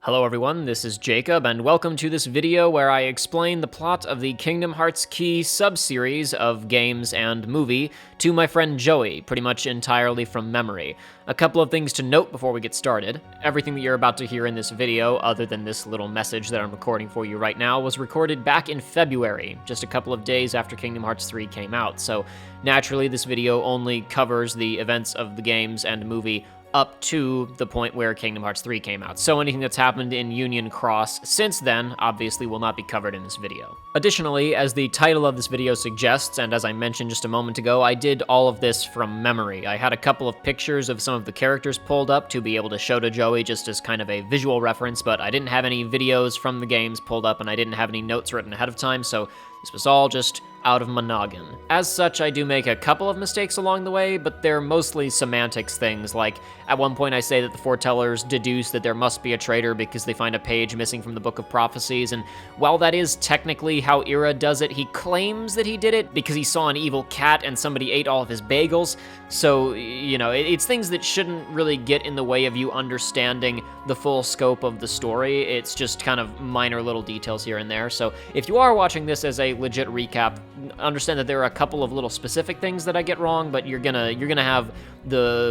Hello everyone, this is Jacob, and welcome to this video where I explain the plot of the Kingdom Hearts Key sub-series of games and movie to my friend Joey, pretty much entirely from memory. A couple of things to note before we get started. Everything that you're about to hear in this video, other than this little message that I'm recording for you right now, was recorded back in February, just a couple of days after Kingdom Hearts 3 came out, so naturally this video only covers the events of the games and movie up to the point where Kingdom Hearts 3 came out. So anything that's happened in Union Cross since then, obviously will not be covered in this video. Additionally, as the title of this video suggests, and as I mentioned just a moment ago, I did all of this from memory. I had a couple of pictures of some of the characters pulled up to be able to show to Joey just as kind of a visual reference, but I didn't have any videos from the games pulled up, and I didn't have any notes written ahead of time, so this was all just out of my noggin. As such, I do make a couple of mistakes along the way, but they're mostly semantics things, like at one point I say that the foretellers deduce that there must be a traitor because they find a page missing from the Book of Prophecies, and while that is technically how Ira does it, he claims that he did it because he saw an evil cat and somebody ate all of his bagels, so, you know, it's things that shouldn't really get in the way of you understanding the full scope of the story. It's just kind of minor little details here and there, so if you are watching this as a legit recap, understand that there are a couple of little specific things that I get wrong, but you're gonna have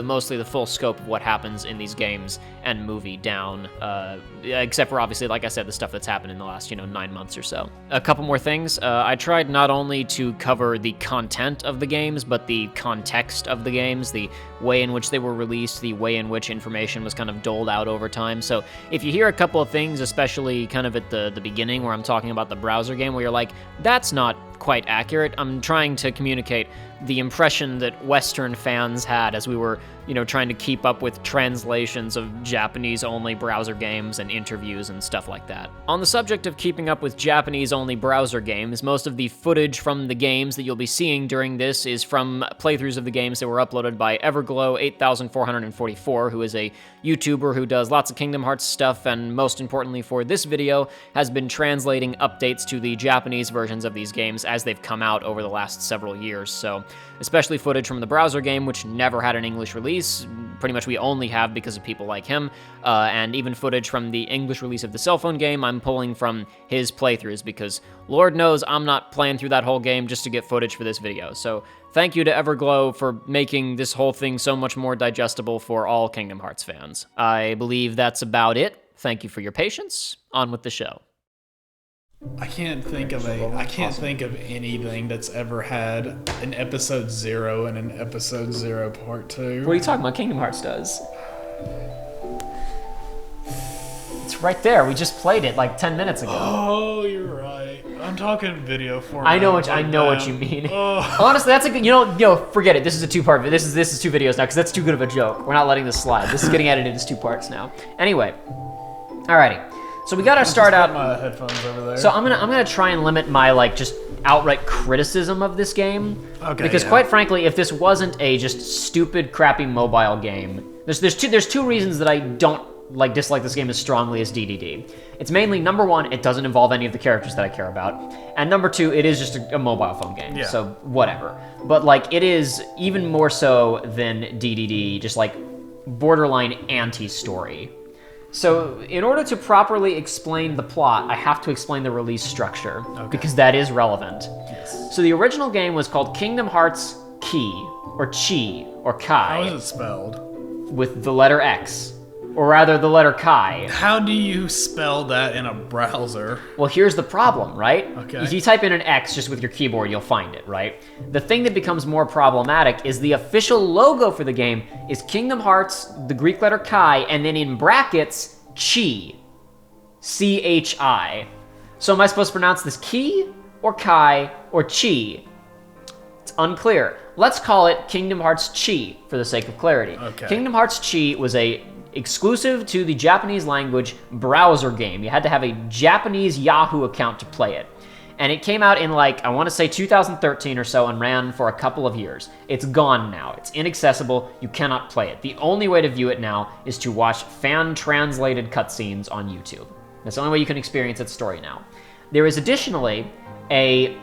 mostly the full scope of what happens in these games and movie down, except for obviously, like I said, the stuff that's happened in the last, 9 months or so. A couple more things. I tried not only to cover the content of the games, but the context of the games, the way in which they were released, the way in which information was kind of doled out over time. So if you hear a couple of things, especially kind of at the beginning where I'm talking about the browser game, where you're like, that's not quite accurate, I'm trying to communicate the impression that Western fans had as we were, trying to keep up with translations of Japanese-only browser games and interviews and stuff like that. On the subject of keeping up with Japanese-only browser games, most of the footage from the games that you'll be seeing during this is from playthroughs of the games that were uploaded by Everglow8444, who is a YouTuber who does lots of Kingdom Hearts stuff, and most importantly for this video, has been translating updates to the Japanese versions of these games as they've come out over the last several years. So, especially footage from the browser game, which never had an English release, pretty much we only have because of people like him, and even footage from the English release of the cell phone game, I'm pulling from his playthroughs, because Lord knows I'm not playing through that whole game just to get footage for this video. So thank you to Everglow for making this whole thing so much more digestible for all Kingdom Hearts fans. I believe that's about it. Thank you for your patience. On with the show. I can't think of anything that's ever had an episode 0 and an episode 0 part 2. What are you talking about? Kingdom Hearts does. It's right there. We just played it like 10 minutes ago. Oh, you're right. I'm talking video format. I know what you mean. Oh. Honestly, that's a good. Forget it. This is a two-part. This is 2 videos now because that's too good of a joke. We're not letting this slide. This is getting edited as 2 parts now. Anyway, alrighty. So we gotta start out. My headphones over there. So I'm gonna try and limit my just outright criticism of this game. Okay. Because quite frankly, if this wasn't a just stupid, crappy mobile game, there's two reasons that I don't dislike this game as strongly as DDD. It's mainly, number one, it doesn't involve any of the characters that I care about, and number two, it is just a mobile phone game. Yeah. So whatever. But it is even more so than DDD, just borderline anti-story. So, in order to properly explain the plot, I have to explain the release structure, because that is relevant. Yes. So the original game was called Kingdom Hearts Key, or Chi, or Kai. How is it spelled? With the letter X, or rather the letter Kai. How do you spell that in a browser? Well, here's the problem, right? Okay. If you type in an X just with your keyboard, you'll find it, right? The thing that becomes more problematic is the official logo for the game is Kingdom Hearts, the Greek letter Chi, and then in brackets, Chi. C-H-I. So am I supposed to pronounce this Key, or Kai, or Chi? It's unclear. Let's call it Kingdom Hearts Chi for the sake of clarity. Okay. Kingdom Hearts Chi was a exclusive to the Japanese language browser game. You had to have a Japanese Yahoo account to play it. And it came out in I want to say 2013 or so and ran for a couple of years. It's gone now. It's inaccessible. You cannot play it. The only way to view it now is to watch fan-translated cutscenes on YouTube. That's the only way you can experience its story now. There is additionally a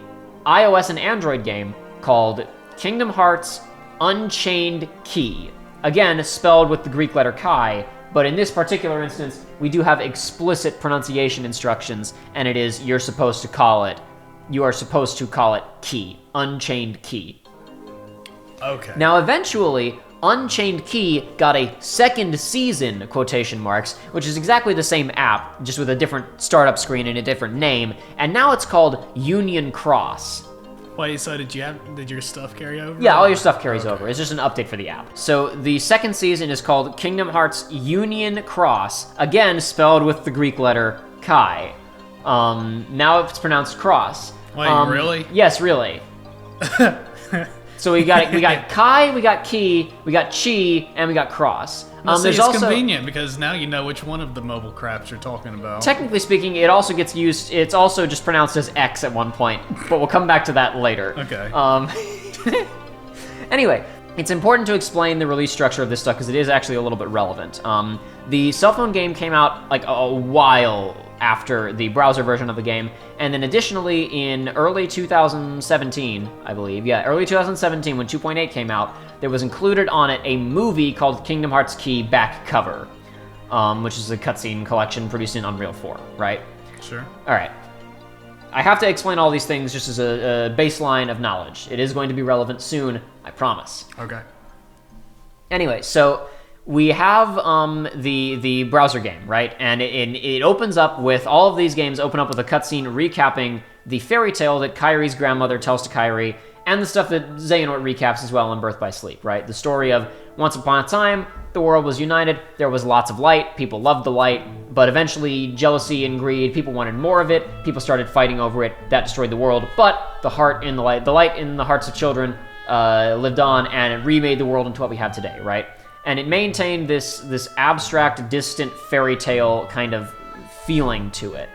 iOS and Android game called Kingdom Hearts Unchained Key. Again, spelled with the Greek letter Chi, But in this particular instance, we do have explicit pronunciation instructions, and it is you are supposed to call it Key, Unchained Key. Okay. Now, eventually, Unchained Key got a second season, quotation marks, which is exactly the same app, just with a different startup screen and a different name, and now it's called Union Cross. Wait, so did your stuff carry over? Yeah, all your stuff carries over. It's just an update for the app. So the second season is called Kingdom Hearts Union Cross, again spelled with the Greek letter Chi. Now it's pronounced Cross. Wait, really? Yes, really. So we got Kai, we got Key, we got Chi, and we got Cross. It's also convenient because now you know which one of the mobile craps you're talking about. Technically speaking, it also gets used. It's also just pronounced as X at one point, but we'll come back to that later. Okay. Anyway, it's important to explain the release structure of this stuff because it is actually a little bit relevant. The cell phone game came out like a while after the browser version of the game, and then additionally in early 2017, I believe, early 2017 when 2.8 came out, there was included on it a movie called Kingdom Hearts Key Back Cover, which is a cutscene collection produced in Unreal 4, right? Sure. All right. I have to explain all these things just as a baseline of knowledge. It is going to be relevant soon, I promise. Okay. Anyway, so we have the browser game, right? And it opens up with all of these games open up with a cutscene recapping the fairy tale that Kairi's grandmother tells to Kairi, and the stuff that Xehanort recaps as well in Birth by Sleep, right? The story of once upon a time, the world was united, there was lots of light, people loved the light, but eventually jealousy and greed, people wanted more of it, people started fighting over it, that destroyed the world, but the light in the hearts of children lived on, and it remade the world into what we have today, right? And it maintained this abstract, distant fairy tale kind of feeling to it.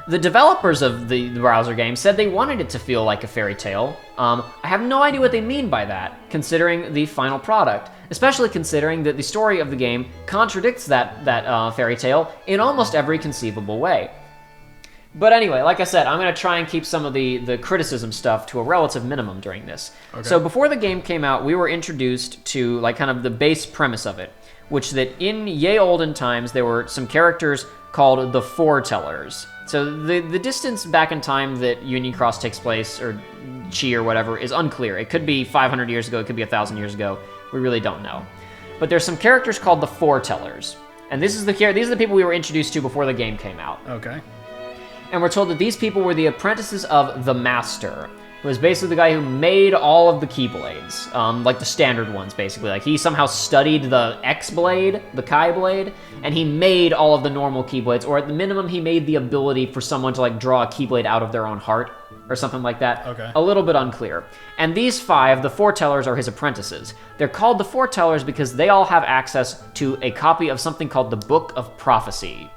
The developers of the browser game said they wanted it to feel like a fairy tale. I have no idea what they mean by that, considering the final product, especially considering that the story of the game contradicts that fairy tale in almost every conceivable way. But anyway, like I said, I'm going to try and keep some of the criticism stuff to a relative minimum during this. Okay. So before the game came out, we were introduced to like kind of the base premise of it, which that in ye olden times, there were some characters called the Foretellers. So the distance back in time that Union Cross takes place, or Chi or whatever, is unclear. It could be 500 years ago, it could be 1,000 years ago. We really don't know. But there's some characters called the Foretellers. And these are the people we were introduced to before the game came out. Okay. And we're told that these people were the apprentices of the Master, who was basically the guy who made all of the Keyblades, like the standard ones, basically. Like, he somehow studied the X-Blade, the Kai Blade, and he made all of the normal Keyblades, or at the minimum, he made the ability for someone to, like, draw a Keyblade out of their own heart, or something like that. Okay. A little bit unclear. And these five, the Foretellers, are his apprentices. They're called the Foretellers because they all have access to a copy of something called the Book of Prophecy.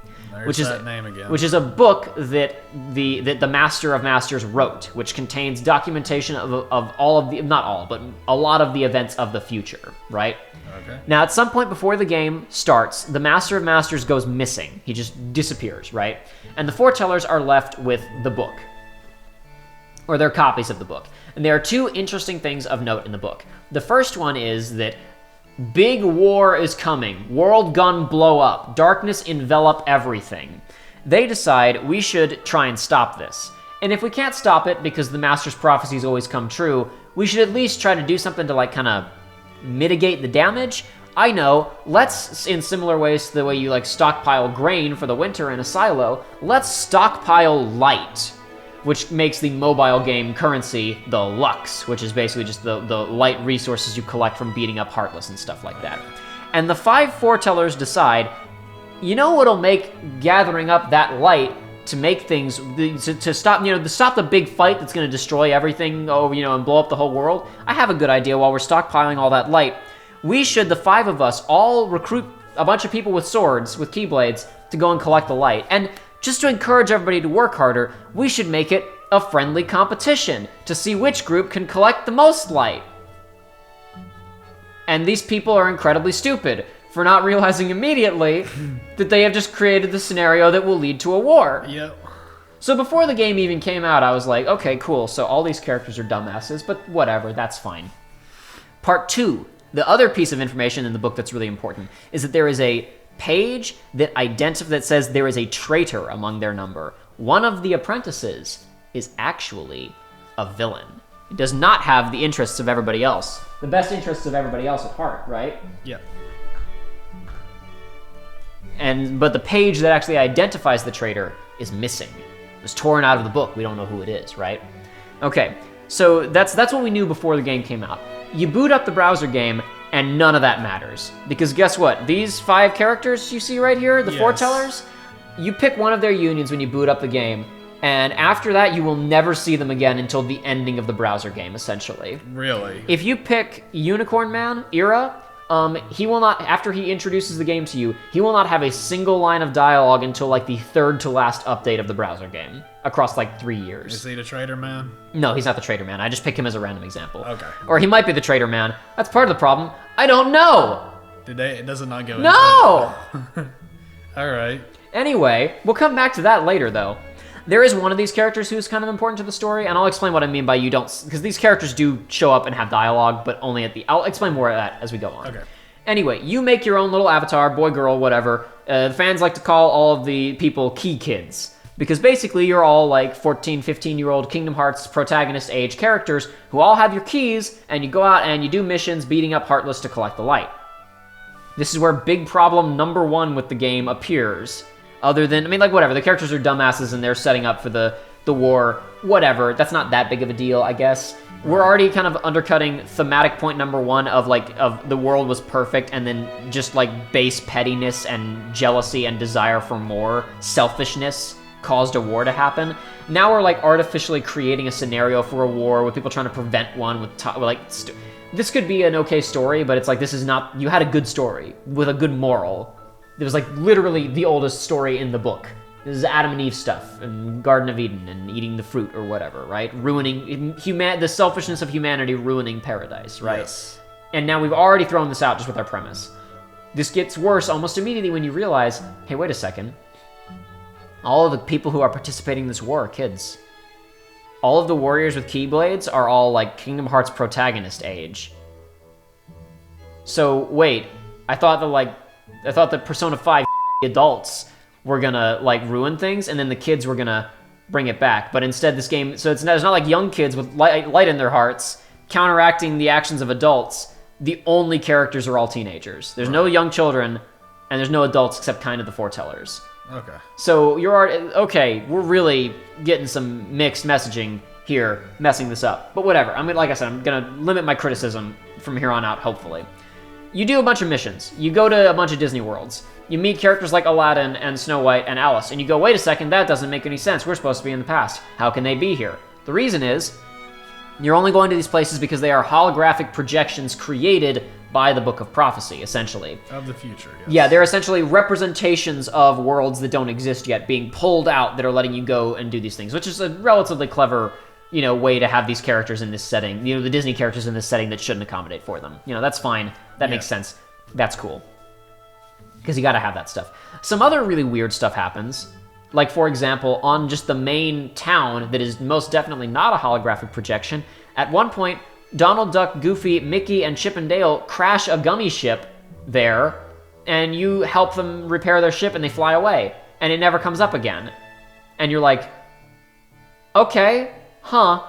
Which is a book that the Master of Masters wrote, which contains documentation of all of the, not all, but a lot of the events of the future, right? Okay. Now, at some point before the game starts, the Master of Masters goes missing. He just disappears, right? And the Foretellers are left with the book, or their copies of the book. And there are two interesting things of note in the book. The first one is that big war is coming. World gun blow up. Darkness envelop everything. They decide we should try and stop this. And if we can't stop it because the Master's prophecies always come true, we should at least try to do something to like kind of mitigate the damage. I know, let's, in similar ways to the way you like stockpile grain for the winter in a silo, let's stockpile light, which makes the mobile game currency the Lux, which is basically just the light resources you collect from beating up Heartless and stuff like that. And the five Foretellers decide, you know what'll make gathering up that light to make things, to stop, to stop the big fight that's going to destroy everything, and blow up the whole world? I have a good idea. While we're stockpiling all that light, we should, the five of us, all recruit a bunch of people with swords, with Keyblades, to go and collect the light. And just to encourage everybody to work harder, we should make it a friendly competition to see which group can collect the most light. And these people are incredibly stupid for not realizing immediately that they have just created the scenario that will lead to a war. Yep. So before the game even came out, I was like, okay, cool, so all these characters are dumbasses, but whatever, that's fine. Part 2 The other piece of information in the book that's really important is that there is a page that says there is a traitor among their number. One of the apprentices is actually a villain. It does not have the interests of everybody else. The best interests of everybody else at heart, right? Yeah. But the page that actually identifies the traitor is missing. It was torn out of the book. We don't know who it is, right? Okay, so that's what we knew before the game came out. You boot up the browser game, and none of that matters. Because guess what? These 5 characters you see right here, the foretellers, you pick one of their unions when you boot up the game, and after that, you will never see them again until the ending of the browser game, essentially. Really? If you pick Unicorn Man, Era, he will not, after he introduces the game to you, he will not have a single line of dialogue until, like, the 3rd to last update of the browser game, across, like, 3 years. Is he the Traitor Man? No, he's not the Traitor Man. I just picked him as a random example. Okay. Or he might be the Traitor Man. That's part of the problem. I don't know! Does it not go No! Alright. Anyway, we'll come back to that later, though. There is one of these characters who's kind of important to the story, and I'll explain what I mean by you don't... Because these characters do show up and have dialogue, but only at the... I'll explain more of that as we go on. Okay. Anyway, you make your own little avatar, boy, girl, whatever. The fans like to call all of the people Key Kids. Because basically, you're all like 14, 15-year-old Kingdom Hearts protagonist age characters who all have your keys, and you go out and you do missions beating up Heartless to collect the light. This is where big problem number 1 with the game appears. Other than, I mean, like, whatever. The characters are dumbasses and they're setting up for the war. Whatever. That's not that big of a deal, I guess. We're already kind of undercutting thematic point number 1 of the world was perfect, and then just, like, base pettiness and jealousy and desire for more selfishness caused a war to happen. Now we're, like, artificially creating a scenario for a war with people trying to prevent one with, this could be an okay story, but it's like, this is not... You had a good story with a good moral. It was, like, literally the oldest story in the book. This is Adam and Eve stuff, and Garden of Eden, and eating the fruit or whatever, right? Ruining... the selfishness of humanity ruining paradise, right? Yes. And now we've already thrown this out just with our premise. This gets worse almost immediately when you realize, hey, wait a second. All of the people who are participating in this war are kids. All of the warriors with Keyblades are all, like, Kingdom Hearts protagonist age. So, wait, I thought that Persona 5 adults were gonna, like, ruin things, and then the kids were gonna bring it back. But instead, this game... So it's not like young kids with light in their hearts counteracting the actions of adults. The only characters are all teenagers. There's no young children, and there's no adults except kind of the foretellers. Okay. So you're already... Okay, we're really getting some mixed messaging here, messing this up. But whatever. I mean, like I said, I'm gonna limit my criticism from here on out, hopefully. You do a bunch of missions. You go to a bunch of Disney worlds. You meet characters like Aladdin and Snow White and Alice, and you go, wait a second, that doesn't make any sense. We're supposed to be in the past. How can they be here? The reason is, you're only going to these places because they are holographic projections created by the Book of Prophecy, essentially. Of the future, yes. Yeah, they're essentially representations of worlds that don't exist yet being pulled out that are letting you go and do these things, which is a relatively clever, way to have these characters in this setting. The Disney characters in this setting that shouldn't accommodate for them. That's fine. That makes sense. That's cool. Because you gotta have that stuff. Some other really weird stuff happens. Like, for example, on just the main town that is most definitely not a holographic projection, at one point, Donald Duck, Goofy, Mickey, and Chip and Dale crash a gummy ship there, and you help them repair their ship and they fly away, and it never comes up again. And you're like, okay, huh,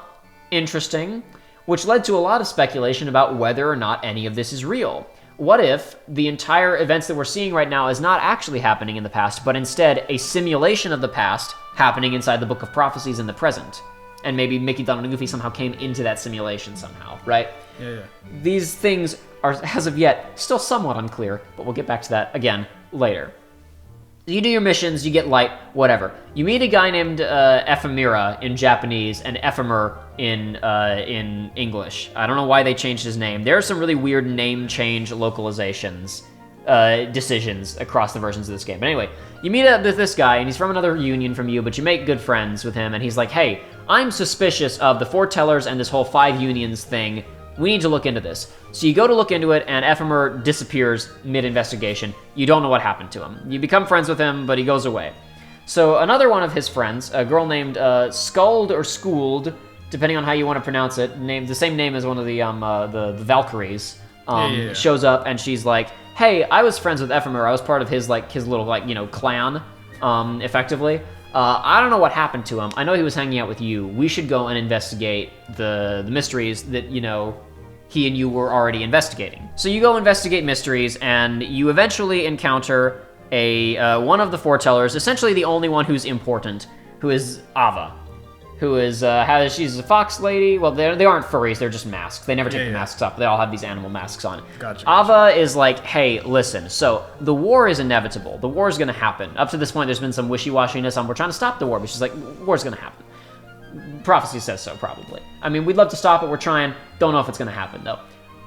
interesting, which led to a lot of speculation about whether or not any of this is real. What if the entire events that we're seeing right now is not actually happening in the past, but instead a simulation of the past happening inside the Book of Prophecies in the present? And maybe Mickey, Donald, and Goofy somehow came into that simulation somehow, right? Yeah. These things are, as of yet, still somewhat unclear, but we'll get back to that again later. You do your missions, you get light, whatever. You meet a guy named Ephemera in Japanese and Ephemer in English. I don't know why they changed his name. There are some really weird name change localizations, decisions across the versions of this game. But anyway, you meet up with this guy, and he's from another union from you, but you make good friends with him, and he's like, hey, I'm suspicious of the foretellers and this whole 5 unions thing. We need to look into this. So you go to look into it, and Ephemer disappears mid-investigation. You don't know what happened to him. You become friends with him, but he goes away. So another one of his friends, a girl named Skuld or Skuld, depending on how you want to pronounce it, named the same name as one of the Valkyries, shows up, and she's like, hey, I was friends with Ephemer. I was part of his little, clan, effectively. I don't know what happened to him. I know he was hanging out with you. We should go and investigate the mysteries that, he and you were already investigating. So you go investigate mysteries, and you eventually encounter one of the foretellers, essentially the only one who's important, who is Ava, who is she's a fox lady. Well, they aren't furries; they're just masks. They never take the masks off. They all have these animal masks on. Gotcha. Ava is like, hey, listen. So the war is inevitable. The war is going to happen. Up to this point, there's been some wishy-washiness on we're trying to stop the war, but she's like, war's going to happen. Prophecy says so, probably. I mean, we'd love to stop it. We're trying. Don't know if it's going to happen, though.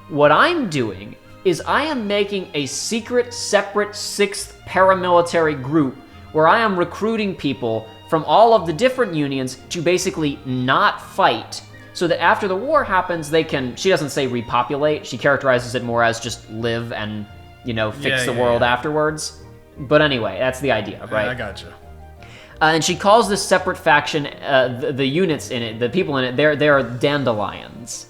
What I'm doing is I am making a secret, separate 6th paramilitary group where I am recruiting people from all of the different unions to basically not fight, so that after the war happens, they can, she doesn't say repopulate, she characterizes it more as just live and, fix the world afterwards. But anyway, that's the idea, right? I gotcha. And she calls this separate faction, the units in it, the people in it, they're dandelions.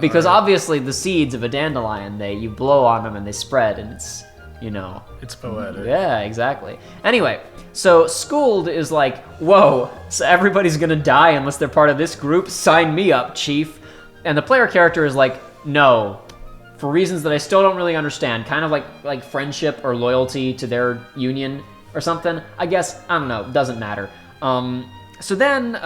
Because obviously the seeds of a dandelion, you blow on them and they spread, and it's, It's poetic. Yeah, exactly. Anyway, so Skuld is like, whoa, so everybody's gonna die unless they're part of this group? Sign me up, chief. And the player character is like, no, for reasons that I still don't really understand, kind of like friendship or loyalty to their union or something. I guess, I don't know, doesn't matter. So then,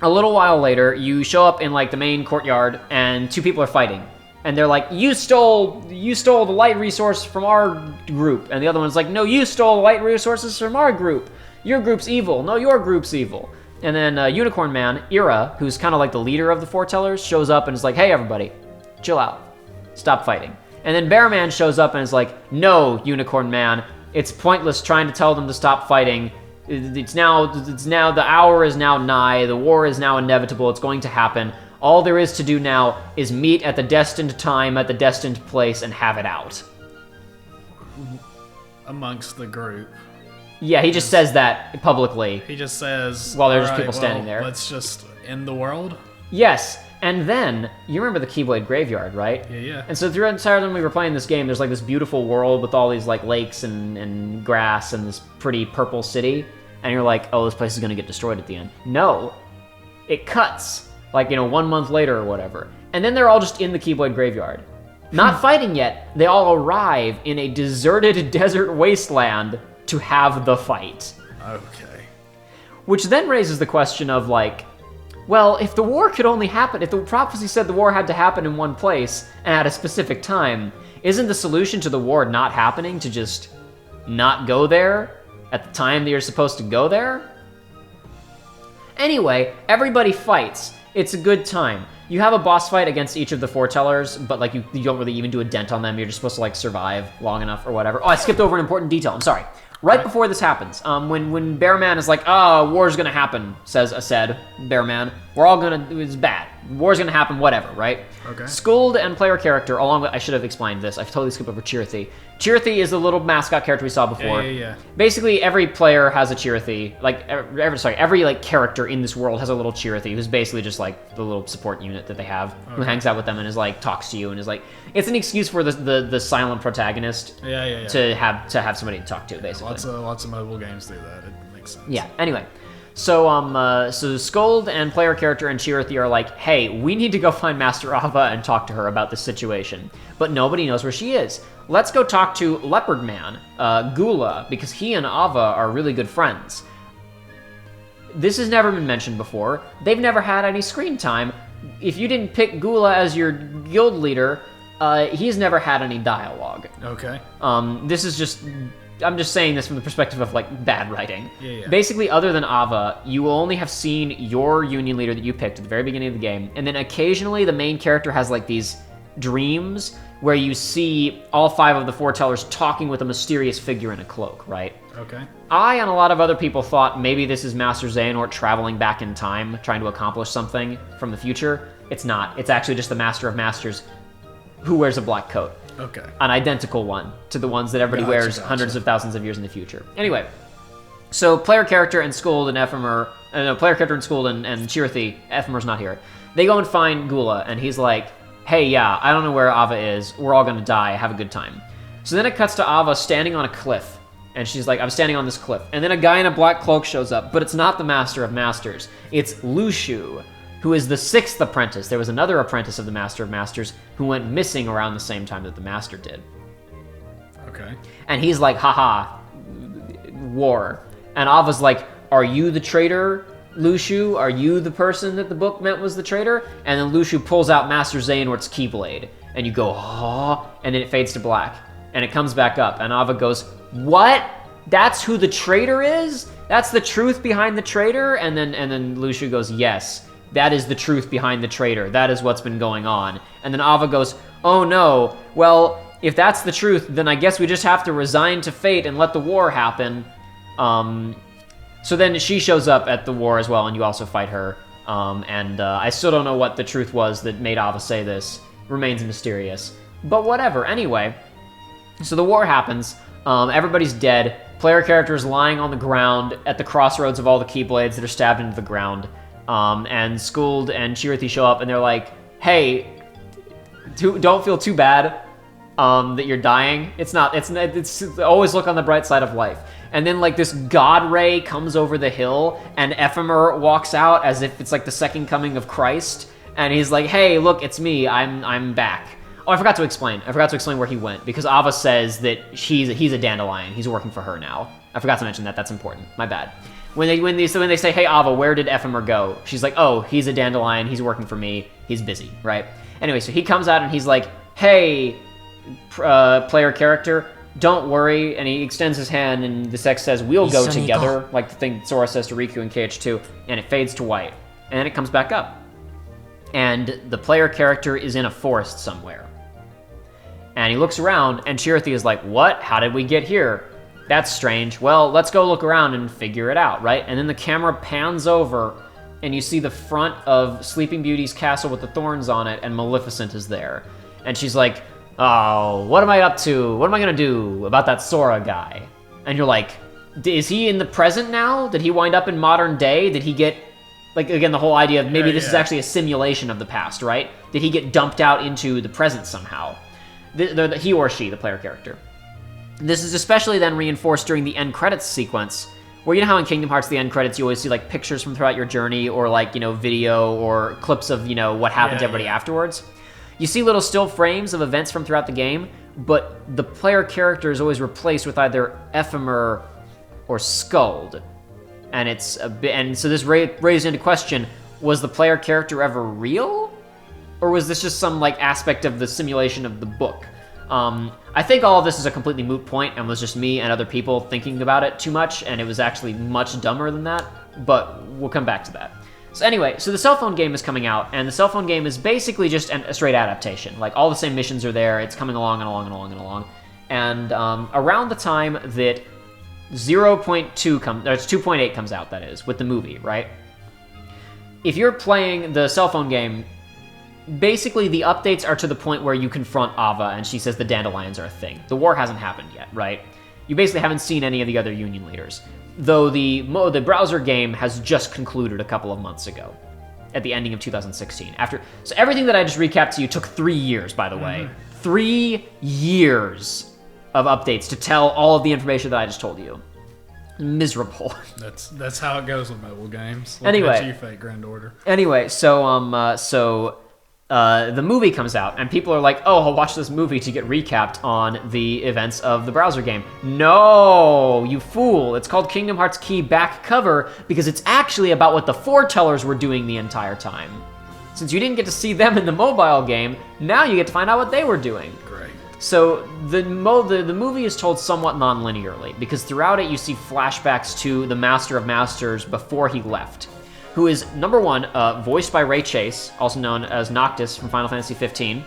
a little while later, you show up in the main courtyard, and 2 people are fighting. And they're like, you stole the light resource from our group. And the other one's like, no, you stole the light resources from our group. Your group's evil. No, your group's evil. And then Unicorn Man, Ira, who's kind of like the leader of the foretellers, shows up and is like, hey, everybody, chill out. Stop fighting. And then Bear Man shows up and is like, no, Unicorn Man, it's pointless trying to tell them to stop fighting. It's now, the hour is now nigh. The war is now inevitable. It's going to happen. All there is to do now is meet at the destined time, at the destined place, and have it out. Amongst the group. Yeah, he just says that publicly. He just says, while there's just people standing there. Let's just end the world? Yes, and then, you remember the Keyblade Graveyard, right? Yeah. And so throughout the entire time we were playing this game, there's this beautiful world with all these lakes and grass and this pretty purple city. And you're like, oh, this place is going to get destroyed at the end. No, it cuts. 1 month later or whatever. And then they're all just in the Keyblade Graveyard. Not fighting yet, they all arrive in a deserted desert wasteland to have the fight. Okay. Which then raises the question of, well, if the war could only happen, if the prophecy said the war had to happen in one place and at a specific time, isn't the solution to the war not happening to just not go there at the time that you're supposed to go there? Anyway, everybody fights. It's a good time. You have a boss fight against each of the foretellers, but you don't really even do a dent on them. You're just supposed to survive long enough or whatever. Oh, I skipped over an important detail. I'm sorry. Right before this happens, when Bear Man is like, war's gonna happen, says Bear Man. We're all gonna, it's bad. War's gonna happen, whatever, right? Okay. Skuld and player character, along with, I should have explained this. I've totally skipped over Chirithy. Chirithy is the little mascot character we saw before. Yeah. Basically, every player has a Chirithy. Every character in this world has a little Chirithy, who's basically just the little support unit that they have, who hangs out with them and is talks to you and is it's an excuse for the silent protagonist. Yeah. To have somebody to talk to, basically. Lots of mobile games do that. It makes sense. Yeah. Anyway, so Skuld and player character and Chirithy are like, hey, we need to go find Master Ava and talk to her about this situation, but nobody knows where she is. Let's go talk to Leopard Man, Gula, because he and Ava are really good friends. This has never been mentioned before. They've never had any screen time. If you didn't pick Gula as your guild leader, he's never had any dialogue. Okay. This is just... I'm just saying this from the perspective of bad writing. Yeah. Basically, other than Ava, you will only have seen your union leader that you picked at the very beginning of the game, and then occasionally the main character has these dreams where you see all 5 of the foretellers talking with a mysterious figure in a cloak, right? Okay. I and a lot of other people thought maybe this is Master Xehanort traveling back in time, trying to accomplish something from the future. It's not. It's actually just the Master of Masters who wears a black coat. Okay. An identical one to the ones that everybody wears hundreds of thousands of years in the future. Anyway, so player character and Skuld and Ephemer, player character and Skuld and Chirithy, Ephemer's not here. They go and find Gula, and he's like, hey, yeah, I don't know where Ava is. We're all gonna die. Have a good time. So then it cuts to Ava standing on a cliff. And she's like, I'm standing on this cliff. And then a guy in a black cloak shows up, but it's not the Master of Masters. It's Lushu, who is the 6th apprentice. There was another apprentice of the Master of Masters who went missing around the same time that the Master did. Okay. And he's like, haha, war. And Ava's like, are you the traitor, Lushu? Are you the person that the book meant was the traitor? And then Lushu pulls out Master Xehanort's Keyblade. And you go, huh? And then it fades to black. And it comes back up. And Ava goes, what? That's who the traitor is? That's the truth behind the traitor? And then Lushu goes, yes, that is the truth behind the traitor. That is what's been going on. And then Ava goes, oh no, well, if that's the truth, then I guess we just have to resign to fate and let the war happen. So then she shows up at the war as well, and you also fight her. I still don't know what the truth was that made Ava say this. Remains mysterious. But whatever, anyway. So the war happens. Everybody's dead. Player characters lying on the ground at the crossroads of all the Keyblades that are stabbed into the ground. And Skuld and Chirithi show up, and they're like, hey, don't feel too bad that you're dying. It's always look on the bright side of life. And then like this god ray comes over the hill, and Ephemer walks out as if it's like the second coming of Christ, and he's like, hey, look, it's me, I'm back. Oh, I forgot to explain where he went, because Ava says that he's a dandelion. He's working for her now. I forgot to mention that. That's important. My bad. When they say, hey, Ava, where did Ephemer go? She's like, oh, he's a dandelion. He's working for me. He's busy, right? Anyway, so he comes out and he's like, hey, player character, don't worry. And he extends his hand, and the sex says, we'll go together, like the thing Sora says to Riku in KH2, and it fades to white. And then it comes back up. And the player character is in a forest somewhere. And he looks around, and Chirithi is like, what? How did we get here? That's strange. Well, let's go look around and figure it out, right? And then the camera pans over, and you see the front of Sleeping Beauty's castle with the thorns on it, and Maleficent is there. And she's like, oh, what am I up to? What am I gonna do about that Sora guy? And you're like, is he in the present now? Did he wind up in modern day? Did he get, like, again, the whole idea of maybe this is actually a simulation of the past, right? Did he get dumped out into the present somehow? He or she, the player character. This is especially then reinforced during the end credits sequence, where you know how in Kingdom Hearts, the end credits, you always see like pictures from throughout your journey, or like, video or clips of, what happened to everybody afterwards. You see little still frames of events from throughout the game, but the player character is always replaced with either Ephemer or Skuld. And so this raised into question, was the player character ever real? Or was this just some like aspect of the simulation of the book? I think all of this is a completely moot point and was just me and other people thinking about it too much, and it was actually much dumber than that, but we'll come back to that. So anyway, so the cell phone game is coming out, and the cell phone game is basically just a straight adaptation. Like, all the same missions are there, it's coming along and along and along and along. And around the time that 2.8 comes out, that is, with the movie, right? If you're playing the cell phone game, basically the updates are to the point where you confront Ava and she says the dandelions are a thing. The war hasn't happened yet, right? You basically haven't seen any of the other Union leaders. Though the browser game has just concluded a couple of months ago, at the ending of 2016. So everything that I just recapped to you took 3 years, by the way. 3 years of updates to tell all of the information that I just told you. Miserable. That's how it goes with mobile games. Anyway, you fake Grand Order. Anyway, the movie comes out, and people are like, oh, I'll watch this movie to get recapped on the events of the browser game. No, you fool. It's called Kingdom Hearts Key Back Cover because it's actually about what the foretellers were doing the entire time. Since you didn't get to see them in the mobile game, now you get to find out what they were doing. Great. So the movie is told somewhat non-linearly, because throughout it you see flashbacks to the Master of Masters before he left, who is, number one, voiced by Ray Chase, also known as Noctis from Final Fantasy XV,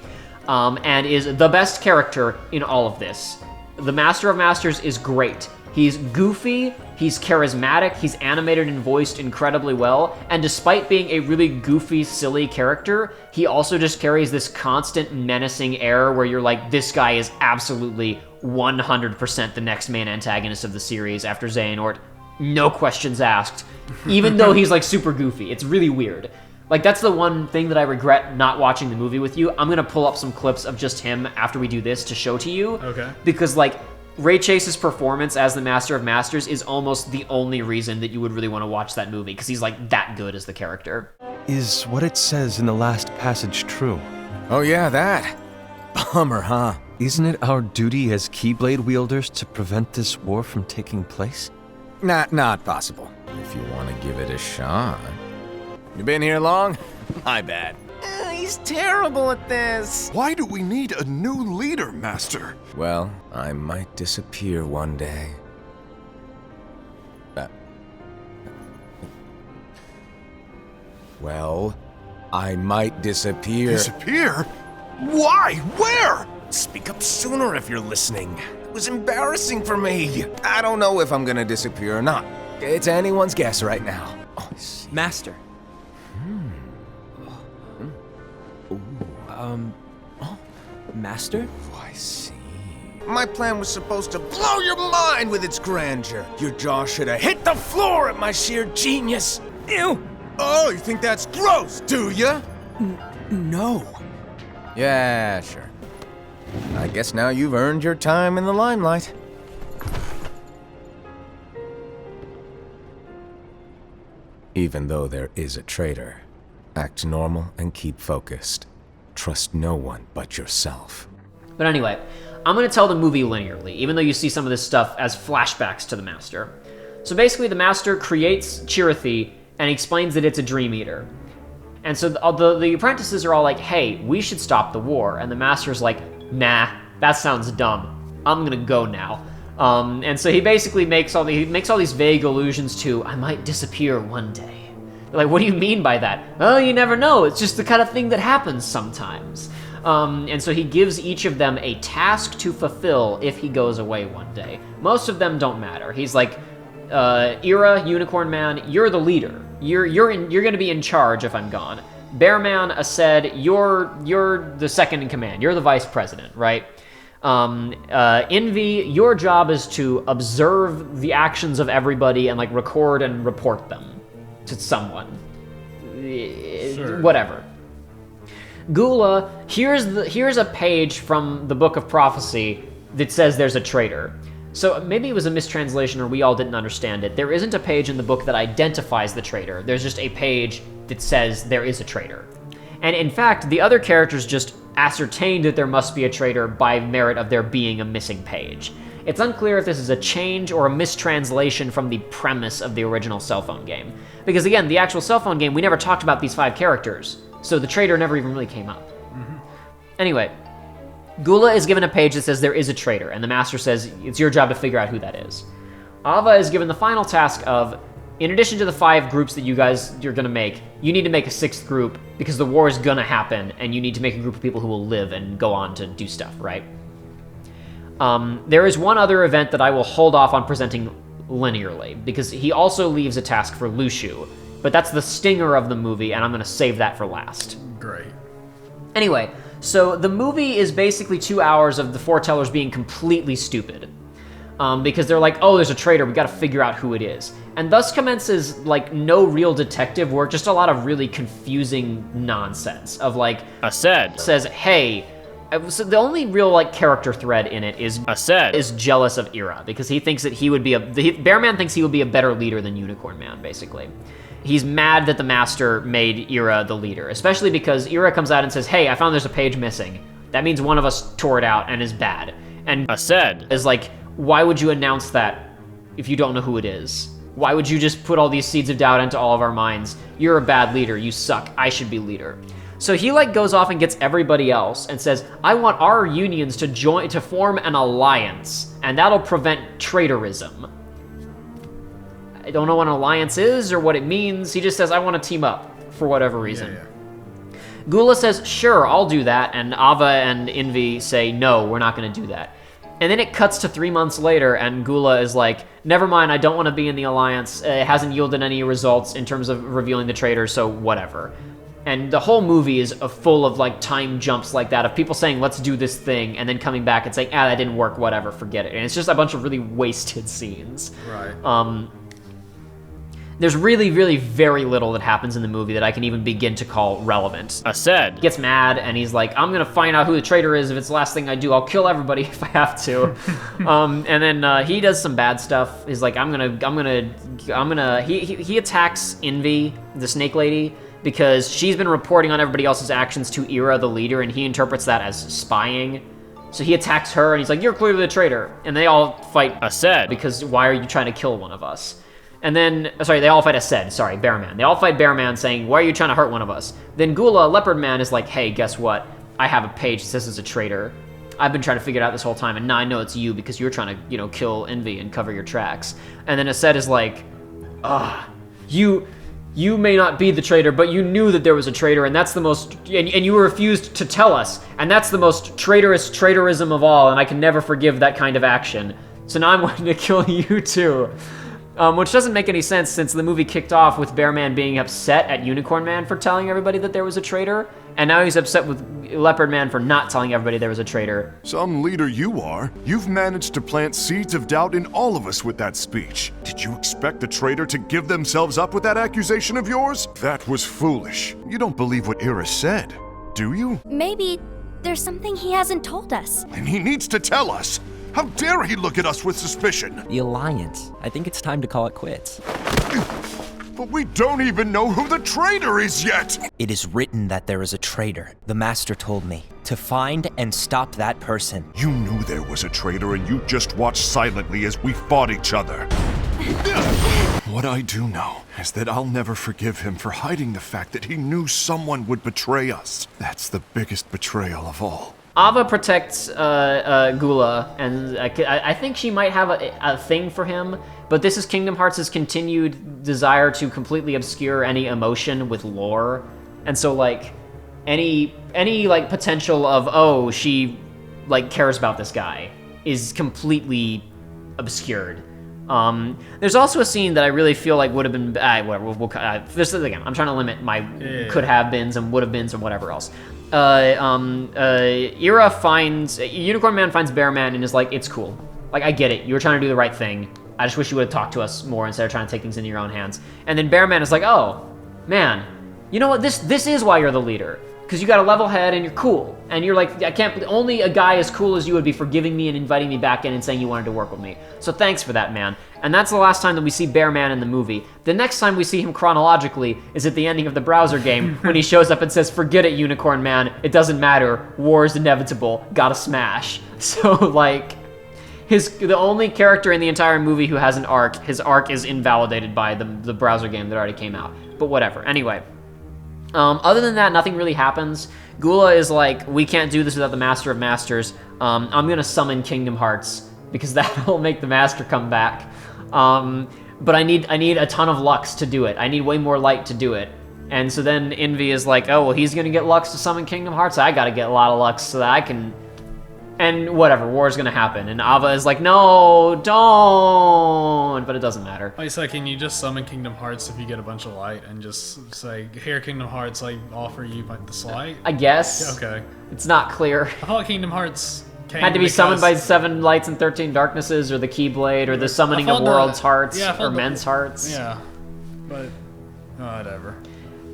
and is the best character in all of this. The Master of Masters is great. He's goofy, he's charismatic, he's animated and voiced incredibly well, and despite being a really goofy, silly character, he also just carries this constant menacing air where you're like, this guy is absolutely 100% the next main antagonist of the series after Xehanort. No questions asked. Even though he's like super goofy. It's really weird. Like, that's the one thing that I regret not watching the movie with you. I'm gonna pull up some clips of just him after we do this to show to you. Okay. Because, like, Ray Chase's performance as the Master of Masters is almost the only reason that you would really want to watch that movie, because he's, like, that good as the character. Is what it says in the last passage true? Oh yeah, that. Bummer, huh? Isn't it our duty as Keyblade wielders to prevent this war from taking place? Not possible. If you want to give it a shot. You been here long? My bad. He's terrible at this. Why do we need a new leader, Master? Well, I might disappear one day. Well, I might disappear. Disappear? Why? Where? Speak up sooner if you're listening. It was embarrassing for me. I don't know if I'm gonna disappear or not. It's anyone's guess right now. Oh, I see. Master. Master? Oh, I see. My plan was supposed to blow your mind with its grandeur. Your jaw should have hit the floor at my sheer genius. Ew! Oh, you think that's gross, do ya? No. Yeah, sure. I guess now you've earned your time in the limelight. Even though there is a traitor, act normal and keep focused. Trust no one but yourself. But anyway, I'm going to tell the movie linearly, even though you see some of this stuff as flashbacks to the Master. So basically, the Master creates Chirithy and explains that it's a Dream Eater. And so the apprentices are all like, hey, we should stop the war. And the Master's like, nah, that sounds dumb. I'm going to go now. And so he basically makes all these vague allusions to, I might disappear one day. Like, what do you mean by that? Oh, you never know. It's just the kind of thing that happens sometimes. And so he gives each of them a task to fulfill if he goes away one day. Most of them don't matter. He's like, Ira, Unicorn Man, you're the leader. You're going to be in charge if I'm gone. Bearman, Aced, you're the second in command. You're the vice president, right? Envy, your job is to observe the actions of everybody and like record and report them to someone. Sure. Whatever. Gula, here's a page from the Book of Prophecy that says there's a traitor. So maybe it was a mistranslation or we all didn't understand it. There isn't a page in the book that identifies the traitor. There's just a page that says there is a traitor. And in fact, the other characters just ascertained that there must be a traitor by merit of there being a missing page. It's unclear if this is a change or a mistranslation from the premise of the original cell phone game. Because again, the actual cell phone game, we never talked about these 5 characters, so the traitor never even really came up. Mm-hmm. Anyway, Gula is given a page that says there is a traitor, and the Master says it's your job to figure out who that is. Ava is given the final task of, in addition to the 5 groups that you're gonna make, you need to make a 6th group because the war is gonna happen, and you need to make a group of people who will live and go on to do stuff, right? There is one other event that I will hold off on presenting linearly, because he also leaves a task for Lushu, but that's the stinger of the movie, and I'm gonna save that for last. Great. Anyway, so the movie is basically 2 hours of the foretellers being completely stupid. Because they're like, oh, there's a traitor, we gotta figure out who it is. And thus commences, like, no real detective work, just a lot of really confusing nonsense of, like... Aced says, hey... So the only real, like, character thread in it is... Aced is jealous of Ira, because he thinks that he would be Bearman thinks he would be a better leader than Unicorn Man, basically. He's mad that the Master made Ira the leader, especially because Ira comes out and says, hey, I found there's a page missing. That means one of us tore it out and is bad. And Aced is like, why would you announce that if you don't know who it is? Why would you just put all these seeds of doubt into all of our minds? You're a bad leader, you suck, I should be leader. So he like goes off and gets everybody else and says, I want our unions to form an alliance, and that'll prevent traitorism. I don't know what an alliance is or what it means. He just says, I want to team up for whatever reason. Yeah. Gula says, sure, I'll do that. And Ava and Envy say, no, we're not going to do that. And then it cuts to 3 months later, and Gula is like, never mind, I don't want to be in the alliance. It hasn't yielded any results in terms of revealing the traitor, so whatever. And the whole movie is full of like time jumps like that, of people saying, let's do this thing, and then coming back and saying, that didn't work, whatever, forget it. And it's just a bunch of really wasted scenes. Right. there's really, really very little that happens in the movie that I can even begin to call relevant. Said Gets mad and he's like, I'm gonna find out who the traitor is. If it's the last thing I do, I'll kill everybody if I have to. And then he does some bad stuff. He's like, he attacks Envy, the snake lady, because she's been reporting on everybody else's actions to Ira, the leader, and he interprets that as spying. So he attacks her and he's like, you're clearly the traitor. And they all fight said because why are you trying to kill one of us? And then, sorry, they all fight Bearman. They all fight Bearman saying, why are you trying to hurt one of us? Then Gula, Leopard Man, is like, hey, guess what? I have a page that says it's a traitor. I've been trying to figure it out this whole time, and now I know it's you because you're trying to, kill Envy and cover your tracks. And then Ased is like, you may not be the traitor, but you knew that there was a traitor, and that's the most, and you refused to tell us, and that's the most traitorism of all, and I can never forgive that kind of action. So now I'm going to kill you too. Which doesn't make any sense since the movie kicked off with Bearman being upset at Unicorn Man for telling everybody that there was a traitor, and now he's upset with Leopard Man for not telling everybody there was a traitor. Some leader you are. You've managed to plant seeds of doubt in all of us with that speech. Did you expect the traitor to give themselves up with that accusation of yours? That was foolish. You don't believe what Ira said, do you? Maybe there's something he hasn't told us. And he needs to tell us. How dare he look at us with suspicion? The Alliance. I think it's time to call it quits. But we don't even know who the traitor is yet! It is written that there is a traitor. The Master told me to find and stop that person. You knew there was a traitor and you just watched silently as we fought each other. What I do know is that I'll never forgive him for hiding the fact that he knew someone would betray us. That's the biggest betrayal of all. Ava protects Gula, and I think she might have a thing for him, but this is Kingdom Hearts' continued desire to completely obscure any emotion with lore. And so, like, any like, potential of, oh, she, like, cares about this guy is completely obscured. There's also a scene that I really feel like would have been, whatever, this is, again, I'm trying to limit my could-have-beens and would-have-beens and whatever else. Unicorn Man finds Bearman and is like, it's cool. Like, I get it. You were trying to do the right thing. I just wish you would have talked to us more instead of trying to take things into your own hands. And then Bearman is like, oh, man, you know what? This is why you're the leader. Because you got a level head and you're cool. And you're like, only a guy as cool as you would be forgiving me and inviting me back in and saying you wanted to work with me. So thanks for that, man. And that's the last time that we see Bearman in the movie. The next time we see him chronologically is at the ending of the browser game when he shows up and says, forget it, Unicorn Man. It doesn't matter. War is inevitable. Gotta smash. So, like, the only character in the entire movie who has an arc, his arc is invalidated by the browser game that already came out. But whatever. Anyway. Other than that, nothing really happens. Gula is like, we can't do this without the Master of Masters. I'm gonna summon Kingdom Hearts because that'll make the Master come back. But I need a ton of Lux to do it. I need way more light to do it. And so then Envy is like, oh, well, he's gonna get Lux to summon Kingdom Hearts. I gotta get a lot of Lux so that I can... And whatever, war's gonna happen. And Ava is like, no, don't! But it doesn't matter. Wait, so can you just summon Kingdom Hearts if you get a bunch of light and just say, here, Kingdom Hearts, I offer you this light? I guess. Okay. It's not clear. I thought Kingdom Hearts had to be summoned by 7 lights and 13 darknesses, or the Keyblade, or the summoning of world's hearts, or men's hearts. Yeah, but whatever.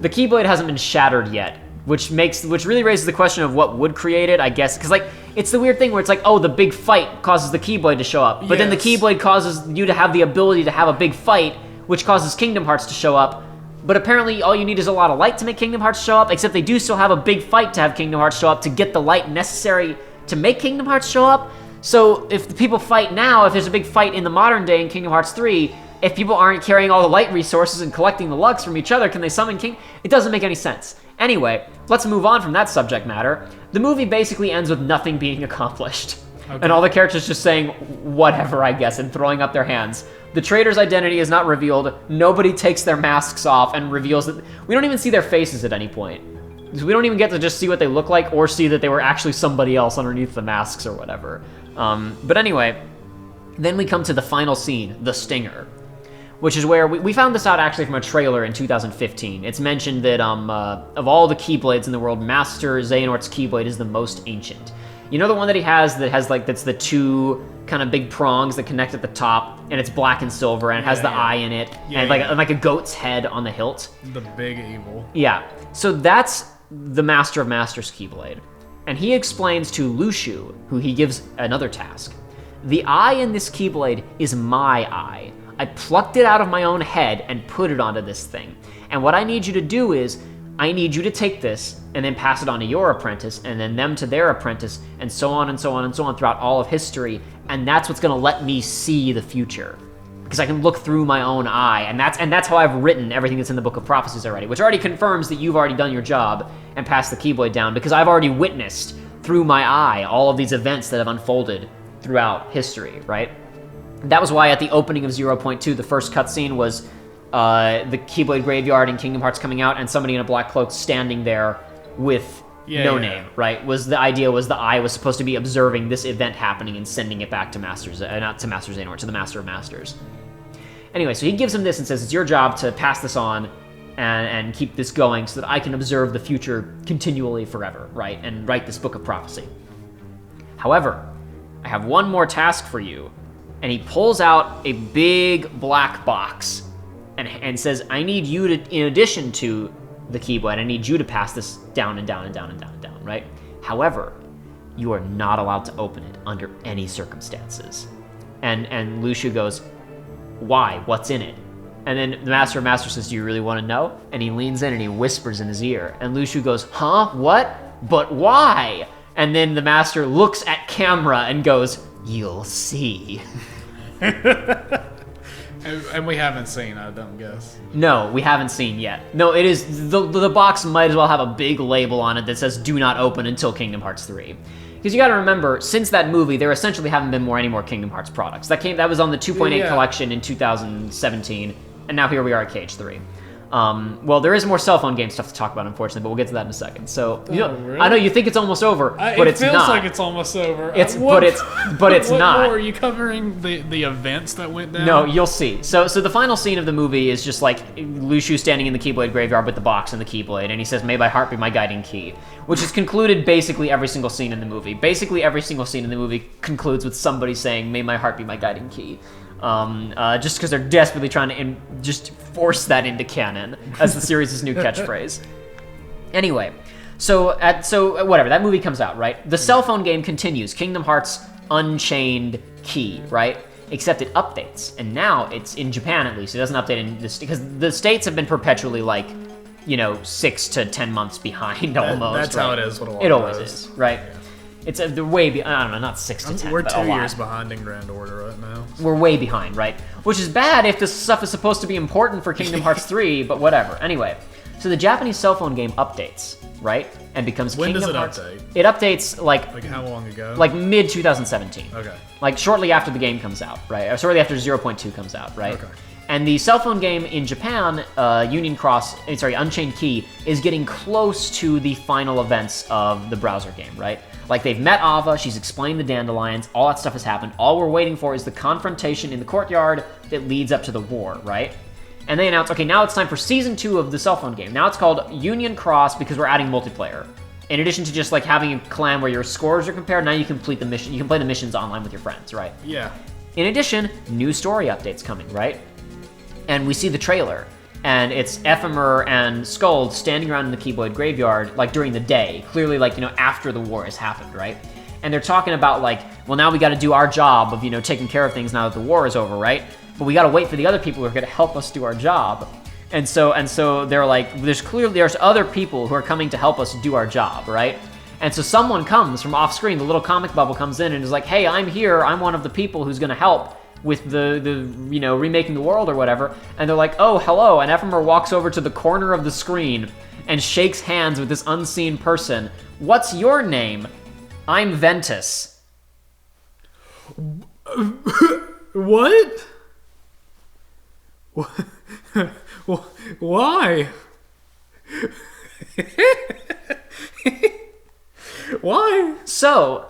The Keyblade hasn't been shattered yet, which really raises the question of what would create it, I guess, because, like, it's the weird thing where it's like, oh, the big fight causes the Keyblade to show up, but then the Keyblade causes you to have the ability to have a big fight, which causes Kingdom Hearts to show up, but apparently all you need is a lot of light to make Kingdom Hearts show up, except they do still have a big fight to have Kingdom Hearts show up to get the light necessary to make Kingdom Hearts show up. So if the people fight now, if there's a big fight in the modern day in Kingdom Hearts 3, if people aren't carrying all the light resources and collecting the Lux from each other, can they summon King? It doesn't make any sense. Anyway, let's move on from that subject matter. The movie basically ends with nothing being accomplished. Okay. And all the characters just saying, whatever, I guess, and throwing up their hands. The traitor's identity is not revealed. Nobody takes their masks off and reveals that... We don't even see their faces at any point. We don't even get to just see what they look like or see that they were actually somebody else underneath the masks or whatever. But anyway, then we come to the final scene, the Stinger, which is where we found this out actually from a trailer in 2015. It's mentioned that of all the Keyblades in the world, Master Xehanort's Keyblade is the most ancient. You know the one that he has that has like, that's the two kind of big prongs that connect at the top, and it's black and silver, and it has the eye in it, and like a goat's head on the hilt. The big evil. Yeah. So that's the Master of Masters Keyblade. And he explains to Lushu, who he gives another task, the eye in this Keyblade is my eye. I plucked it out of my own head and put it onto this thing. And what I need you to do is, I need you to take this and then pass it on to your apprentice, and then them to their apprentice, and so on and so on and so on throughout all of history. And that's what's gonna let me see the future. Because I can look through my own eye, and that's how I've written everything that's in the Book of Prophecies already, which already confirms that you've already done your job and passed the Keyblade down, because I've already witnessed through my eye all of these events that have unfolded throughout history, right? That was why at the opening of 0.2, the first cutscene was the Keyblade Graveyard in Kingdom Hearts coming out, and somebody in a black cloak standing there with name, right? The idea was the eye was supposed to be observing this event happening and sending it back to not to Master Xehanort, to the Master of Masters. Anyway, so he gives him this and says, it's your job to pass this on and keep this going so that I can observe the future continually forever, right? And write this book of prophecy. However, I have one more task for you. And he pulls out a big black box and says, I need you to, in addition to the Keyblade, I need you to pass this down and down and down and down and down, right? However, you are not allowed to open it under any circumstances. And Lushu goes, why? What's in it? And then the Master of Masters says, do you really want to know? And he leans in and he whispers in his ear. And Lushu goes, huh? What? But why? And then the Master looks at camera and goes, you'll see. And we haven't seen, I don't guess. No, we haven't seen yet. No, it is, the box might as well have a big label on it that says, do not open until Kingdom Hearts 3. Because you gotta remember, since that movie, there essentially haven't been any more Kingdom Hearts products. That was on the 2.8 collection in 2017, and now here we are at KH3. Well, there is more cell phone game stuff to talk about, unfortunately, but we'll get to that in a second. So, really? I know you think it's almost over, but it's not. It feels like it's almost over. But it's not. What, are you covering the events that went down? No, you'll see. So the final scene of the movie is just like Lushu standing in the Keyblade Graveyard with the box and the Keyblade, and he says, "May my heart be my guiding key," which is concluded basically every single scene in the movie. Basically every single scene in the movie concludes with somebody saying, "May my heart be my guiding key." Just because they're desperately trying to just force that into canon as the series' new catchphrase. Anyway, so whatever, that movie comes out, right? The cell phone game continues, Kingdom Hearts Unchained Key, right? Except it updates, and now it's in Japan at least. It doesn't update in this because the states have been perpetually like, 6 to 10 months behind almost. That's right? How it is. It always is, right? Yeah. It's they're way I don't know, not 6 to 10. We're but 2 years behind in Grand Order right now. We're way behind, right? Which is bad if this stuff is supposed to be important for Kingdom Hearts 3, but whatever. Anyway, so the Japanese cell phone game updates, right? And becomes Kingdom Hearts. When does it update? It updates like how long ago? Like mid 2017. Okay. Like shortly after the game comes out, right? Or shortly after 0.2 comes out, right? Okay. And the cell phone game in Japan, Unchained Key, is getting close to the final events of the browser game, right? Like, they've met Ava, she's explained the dandelions, all that stuff has happened. All we're waiting for is the confrontation in the courtyard that leads up to the war, right? And they announce, okay, now it's time for Season 2 of the cell phone game. Now it's called Union Cross because we're adding multiplayer. In addition to just, like, having a clan where your scores are compared, now you can complete the mission. You can play the missions online with your friends, right? Yeah. In addition, new story updates coming, right? And we see the trailer, and it's Ephemer and Skuld standing around in the Keyblade Graveyard, like, during the day, clearly, like, after the war has happened, right? And they're talking about, like, well, now we gotta do our job of, taking care of things now that the war is over, right? But we gotta wait for the other people who are gonna help us do our job. And so they're like, there's other people who are coming to help us do our job, right? And so someone comes from off screen, the little comic bubble comes in and is like, hey, I'm here, I'm one of the people who's gonna help with the remaking the world or whatever, and they're like, oh, hello, and Ephemer walks over to the corner of the screen and shakes hands with this unseen person. What's your name? I'm Ventus. What? Why? Why? So,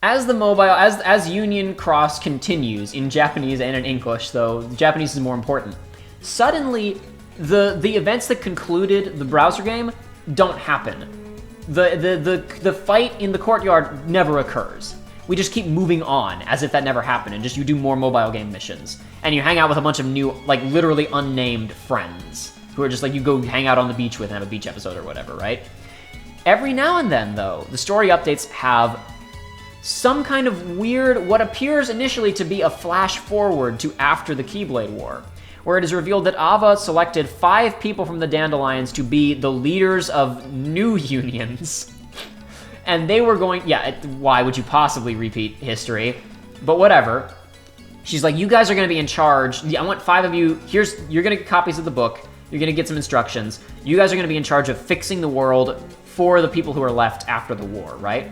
as Union Cross continues in Japanese and in English, though the Japanese is more important, suddenly the events that concluded the browser game don't happen. The fight in the courtyard never occurs. We just keep moving on as if that never happened, and just you do more mobile game missions. And you hang out with a bunch of new, like, literally unnamed friends, who are just like, you go hang out on the beach with and have a beach episode or whatever, right? Every now and then, though, the story updates have some kind of weird, what appears initially to be a flash forward to after the Keyblade War, where it is revealed that Ava selected 5 people from the Dandelions to be the leaders of new unions. And they were going, why would you possibly repeat history? But whatever. She's like, you guys are going to be in charge. I want 5 of you. You're going to get copies of the book. You're going to get some instructions. You guys are going to be in charge of fixing the world for the people who are left after the war, right?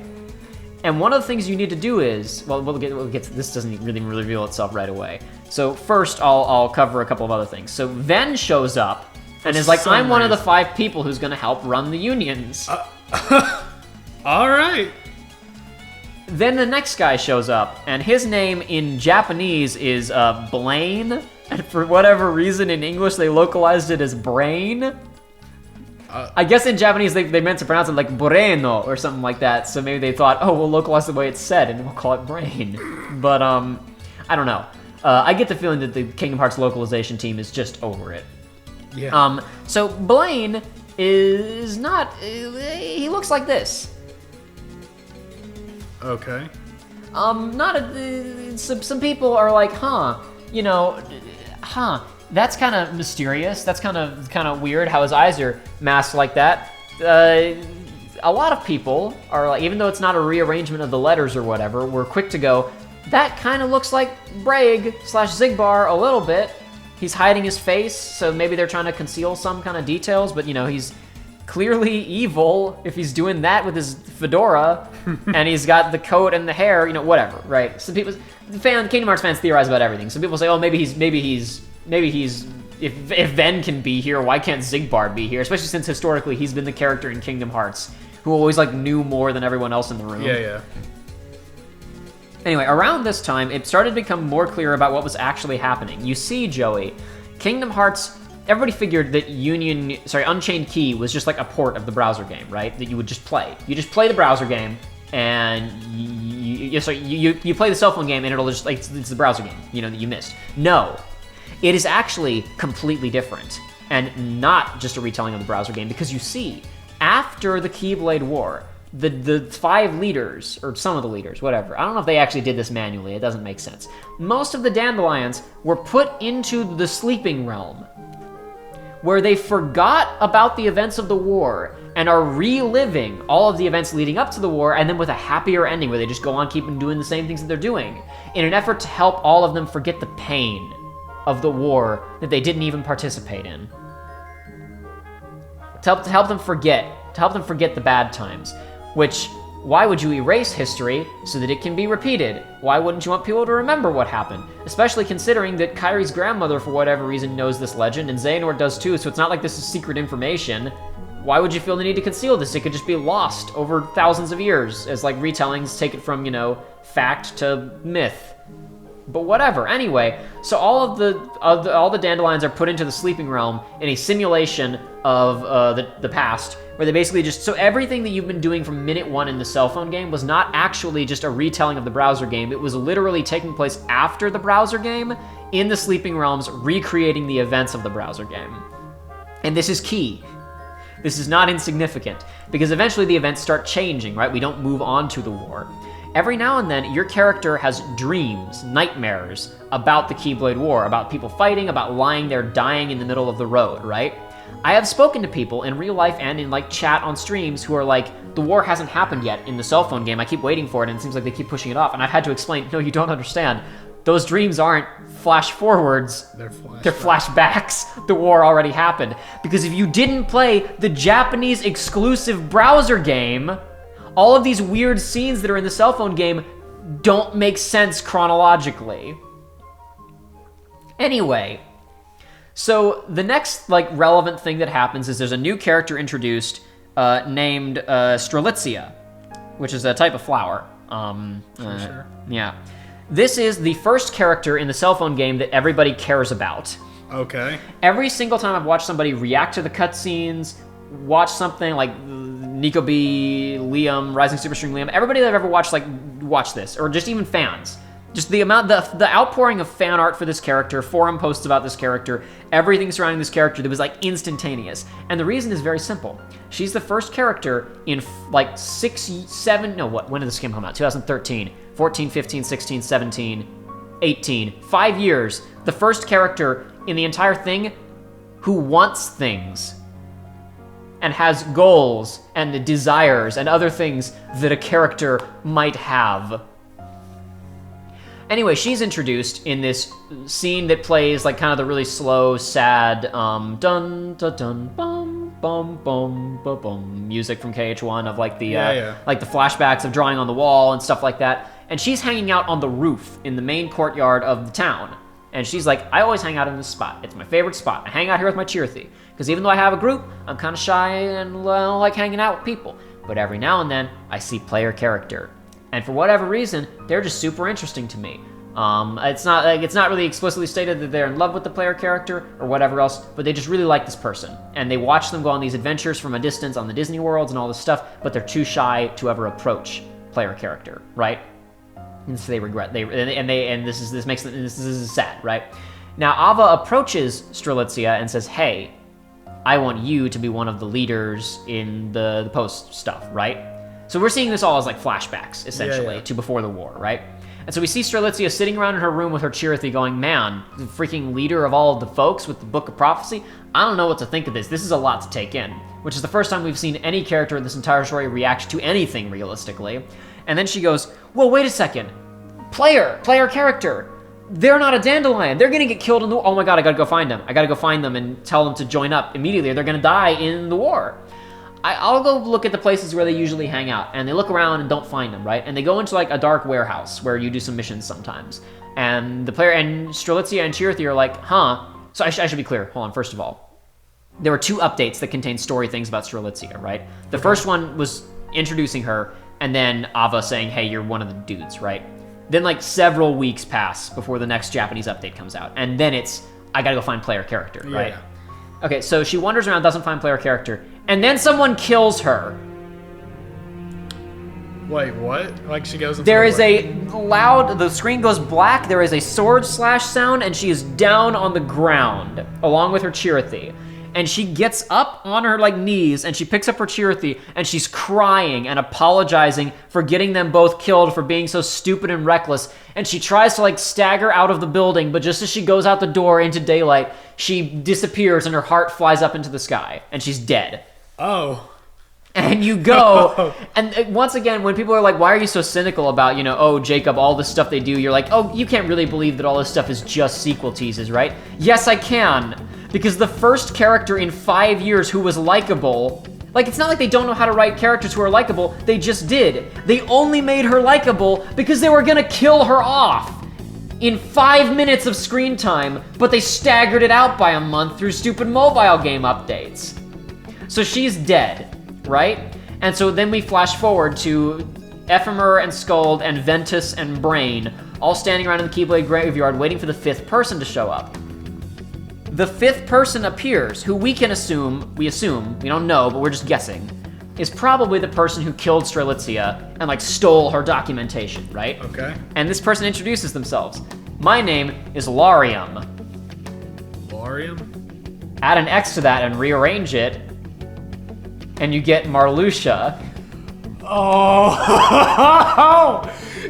And one of the things you need to do is, well, we'll get to, this doesn't really reveal itself right away. So first, I'll cover a couple of other things. So Ven shows up and is like, I'm one of the 5 people who's going to help run the unions. All right. Then the next guy shows up, and his name in Japanese is Blaine, and for whatever reason in English they localized it as Brain. I guess in Japanese they meant to pronounce it like Boreno or something like that, so maybe they thought, oh, we'll localize the way it's said and we'll call it Brain. But, I don't know. I get the feeling that the Kingdom Hearts localization team is just over it. Yeah. So Blaine is not, he looks like this. Okay. Some people are like, that's kind of mysterious. That's kind of weird how his eyes are masked like that. A lot of people are like, even though it's not a rearrangement of the letters or whatever, we're quick to go, that kind of looks like Braig/Xigbar a little bit. He's hiding his face, so maybe they're trying to conceal some kind of details, but he's clearly evil if he's doing that with his fedora, and he's got the coat and the hair, whatever, right? Some people, Kingdom Hearts fans theorize about everything. Some people say, oh, maybe he's, if Ven can be here, why can't Xigbar be here? Especially since historically he's been the character in Kingdom Hearts who always knew more than everyone else in the room. Yeah. Anyway, around this time, it started to become more clear about what was actually happening. You see, Joey, Kingdom Hearts, everybody figured that Unchained Key was just like a port of the browser game, right? That you would just play. You just play the browser game, and you play the cell phone game, and it'll just, it's the browser game, that you missed. No. It is actually completely different, and not just a retelling of the browser game, because you see, after the Keyblade War, the 5 leaders, or some of the leaders, whatever, I don't know if they actually did this manually, it doesn't make sense. Most of the Dandelions were put into the sleeping realm, where they forgot about the events of the war and are reliving all of the events leading up to the war, and then with a happier ending where they just go on keeping doing the same things that they're doing, in an effort to help all of them forget the pain of the war that they didn't even participate in. To help them forget the bad times, which, why would you erase history so that it can be repeated? Why wouldn't you want people to remember what happened? Especially considering that Kairi's grandmother, for whatever reason, knows this legend, and Xehanort does too, so it's not like this is secret information. Why would you feel the need to conceal this? It could just be lost over thousands of years, as retellings take it from, fact to myth. But whatever. Anyway, so all the Dandelions are put into the sleeping realm in a simulation of the past, where they basically so everything that you've been doing from minute 1 in the cell phone game was not actually just a retelling of the browser game. It was literally taking place after the browser game in the sleeping realms, recreating the events of the browser game. And this is key. This is not insignificant, because eventually the events start changing, right? We don't move on to the war. Every now and then, your character has dreams, nightmares, about the Keyblade War, about people fighting, about lying there dying in the middle of the road, right? I have spoken to people in real life and in chat on streams who are like, the war hasn't happened yet in the cell phone game, I keep waiting for it, and it seems like they keep pushing it off, and I've had to explain, no, you don't understand. Those dreams aren't flash forwards, they're flashbacks. The war already happened. Because if you didn't play the Japanese exclusive browser game, all of these weird scenes that are in the cell phone game don't make sense chronologically. Anyway, so the next relevant thing that happens is there's a new character introduced named Strelitzia, which is a type of flower. Sure. Yeah. This is the first character in the cell phone game that everybody cares about. Okay. Every single time I've watched somebody react to the cutscenes, watch something Nico B, Liam, Rising Superstring Liam, everybody that I've ever watched, like, watch this, or just even fans. Just the outpouring of fan art for this character, forum posts about this character, everything surrounding this character that was, like, instantaneous. And the reason is very simple. She's the first character in, like, when did this game come out? 2013, 14, 15, 16, 17, 18. 5 years. The first character in the entire thing who wants things and has goals and desires and other things that a character might have. Anyway, she's introduced in this scene that plays like kind of the really slow, sad, dun dun dun bum bum bum bum bum music from KH1 of like the like the flashbacks of drawing on the wall and stuff like that. And she's hanging out on the roof in the main courtyard of the town. And she's like, I always hang out in this spot. It's my favorite spot. I hang out here with my cheerthy. Because even though I have a group, I'm kind of shy and like hanging out with people. But every now and then, I see player character. And for whatever reason, they're just super interesting to me. It's not really explicitly stated that they're in love with the player character or whatever else, but they just really like this person. And they watch them go on these adventures from a distance on the Disney worlds and all this stuff, but they're too shy to ever approach player character, right? And so they regret. This is sad, right? Now Ava approaches Strelitzia and says, "Hey, I want you to be one of the leaders in the post stuff, right?" So we're seeing this all as like flashbacks, essentially, to before the war, right? And so we see Strelitzia sitting around in her room with her cheerthy going, "Man, the freaking leader of all of the folks with the Book of Prophecy, I don't know what to think of this. This is a lot to take in." Which is the first time we've seen any character in this entire story react to anything realistically. And then she goes, "Well, wait a second. Player character. They're not a dandelion. They're gonna get killed in the war. Oh my god, I gotta go find them. I gotta go find them and tell them to join up immediately. They're gonna die in the war." I'll go look at the places where they usually hang out, and they look around and don't find them, right? And they go into like a dark warehouse where you do some missions sometimes. And the player and Strelitzia and Cheerthy are like, huh? So I should be clear. Hold on, first of all. There were 2 updates that contained story things about Strelitzia, right? The first one was introducing her, and then Ava saying, "Hey, you're one of the dudes," right? Then like several weeks pass before the next Japanese update comes out. And then it's, I gotta go find player character, right? Yeah. Okay, so she wanders around, doesn't find player character, and then someone kills her. Wait, what? Like she goes into There is a loud, the screen goes black, there is a sword slash sound, and she is down on the ground, along with her Cheerthy. And she gets up on her like knees, and she picks up her Cheerthy, and she's crying and apologizing for getting them both killed for being so stupid and reckless. And she tries to like stagger out of the building, but just as she goes out the door into daylight, she disappears and her heart flies up into the sky, and she's dead. Oh. And you go, and once again, when people are like, why are you so cynical about, oh, Jacob, all this stuff they do, you're like, oh, you can't really believe that all this stuff is just sequel teases, right? Yes, I can. Because the first character in 5 years who was likable, like, it's not like they don't know how to write characters who are likable, they just did. They only made her likable because they were gonna kill her off in 5 minutes of screen time, but they staggered it out by a month through stupid mobile game updates. So she's dead, right? And so then we flash forward to Ephemer and Skuld and Ventus and Brain all standing around in the Keyblade Graveyard waiting for the 5th person to show up. The 5th person appears, who we assume, we don't know, but we're just guessing, is probably the person who killed Strelitzia and like stole her documentation, right? Okay. And this person introduces themselves. My name is Larium. Larium? Add an X to that and rearrange it, and you get Marluxia. Oh!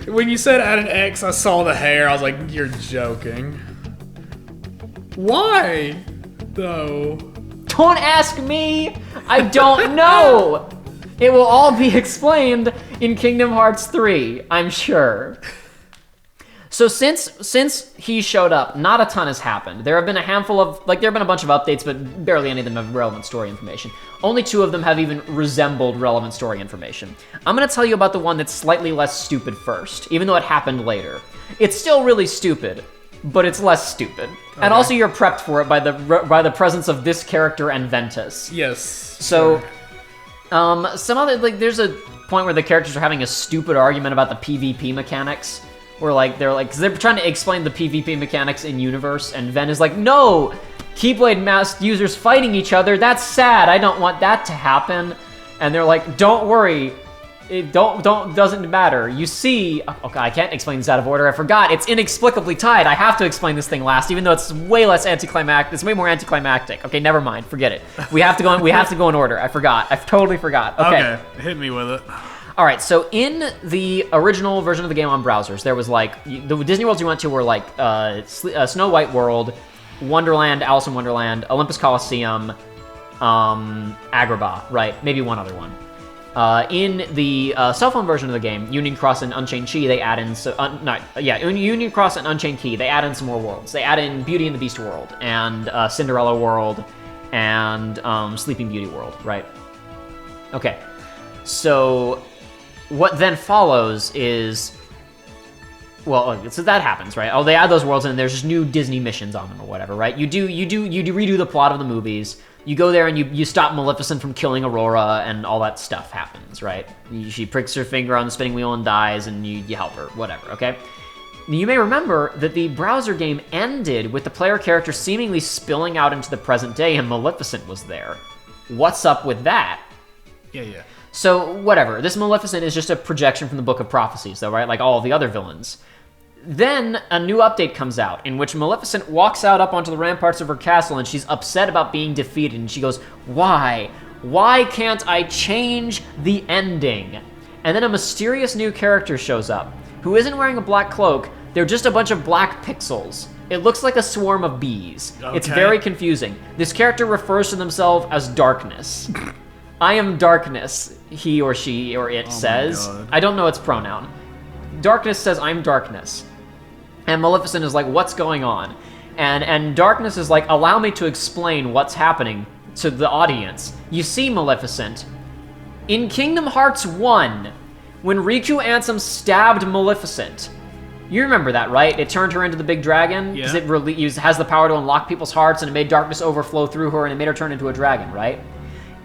When you said add an X, I saw the hair. I was like, you're joking. Why, though? Don't ask me! I don't know! It will all be explained in Kingdom Hearts 3, I'm sure. So since he showed up, not a ton has happened. There have been a handful of, there have been a bunch of updates, but barely any of them have relevant story information. Only 2 of them have even resembled relevant story information. I'm gonna tell you about the one that's slightly less stupid first, even though it happened later. It's still really stupid, but it's less stupid. Okay. And also you're prepped for it by the presence of this character and Ventus. Yes. So, some other, there's a point where the characters are having a stupid argument about the PvP mechanics, where because they're trying to explain the PvP mechanics in universe, and Ven is like, no, Keyblade masked users fighting each other, that's sad, I don't want that to happen. And they're like, don't worry, it doesn't matter. You see, okay, I can't explain this out of order. I forgot. It's inexplicably tied. I have to explain this thing last, even though it's way less anticlimactic. It's way more anticlimactic. Okay, never mind. Forget it. We have to go. We have to go in order. I forgot. I totally forgot. Okay. Hit me with it. All right. So in the original version of the game on browsers, there was like the Disney worlds you went to were like Snow White World, Wonderland, Alice in Wonderland, Olympus Coliseum, Agrabah. Right? Maybe one other one. In the cell phone version of the game, Union Cross and Unchained Key, they add in Union Cross and Unchained Key, they add in some more worlds. They add in Beauty and the Beast world and Cinderella world and Sleeping Beauty world, right? Okay, so what then follows is, well, so that happens, right? Oh, they add those worlds and there's just new Disney missions on them or whatever, right? You redo the plot of the movies. You go there and you stop Maleficent from killing Aurora, and all that stuff happens, right? She pricks her finger on the spinning wheel and dies, and you help her, whatever, okay? You may remember that the browser game ended with the player character seemingly spilling out into the present day, and Maleficent was there. What's up with that? Yeah. So, whatever. This Maleficent is just a projection from the Book of Prophecies, though, right? Like all of the other villains. Then a new update comes out in which Maleficent walks out up onto the ramparts of her castle and she's upset about being defeated and she goes, why? Why can't I change the ending? And then a mysterious new character shows up who isn't wearing a black cloak. They're just a bunch of black pixels. It looks like a swarm of bees. Okay. It's very confusing. This character refers to themselves as Darkness. I am Darkness, he or she or it says. I don't know its pronoun. Darkness says, I'm Darkness. And Maleficent is like, what's going on? And Darkness is like, allow me to explain what's happening to the audience. You see, Maleficent, in Kingdom Hearts 1, when Riku Ansem stabbed Maleficent, you remember that, right? It turned her into the big dragon because it has the power to unlock people's hearts and it made darkness overflow through her and it made her turn into a dragon, right?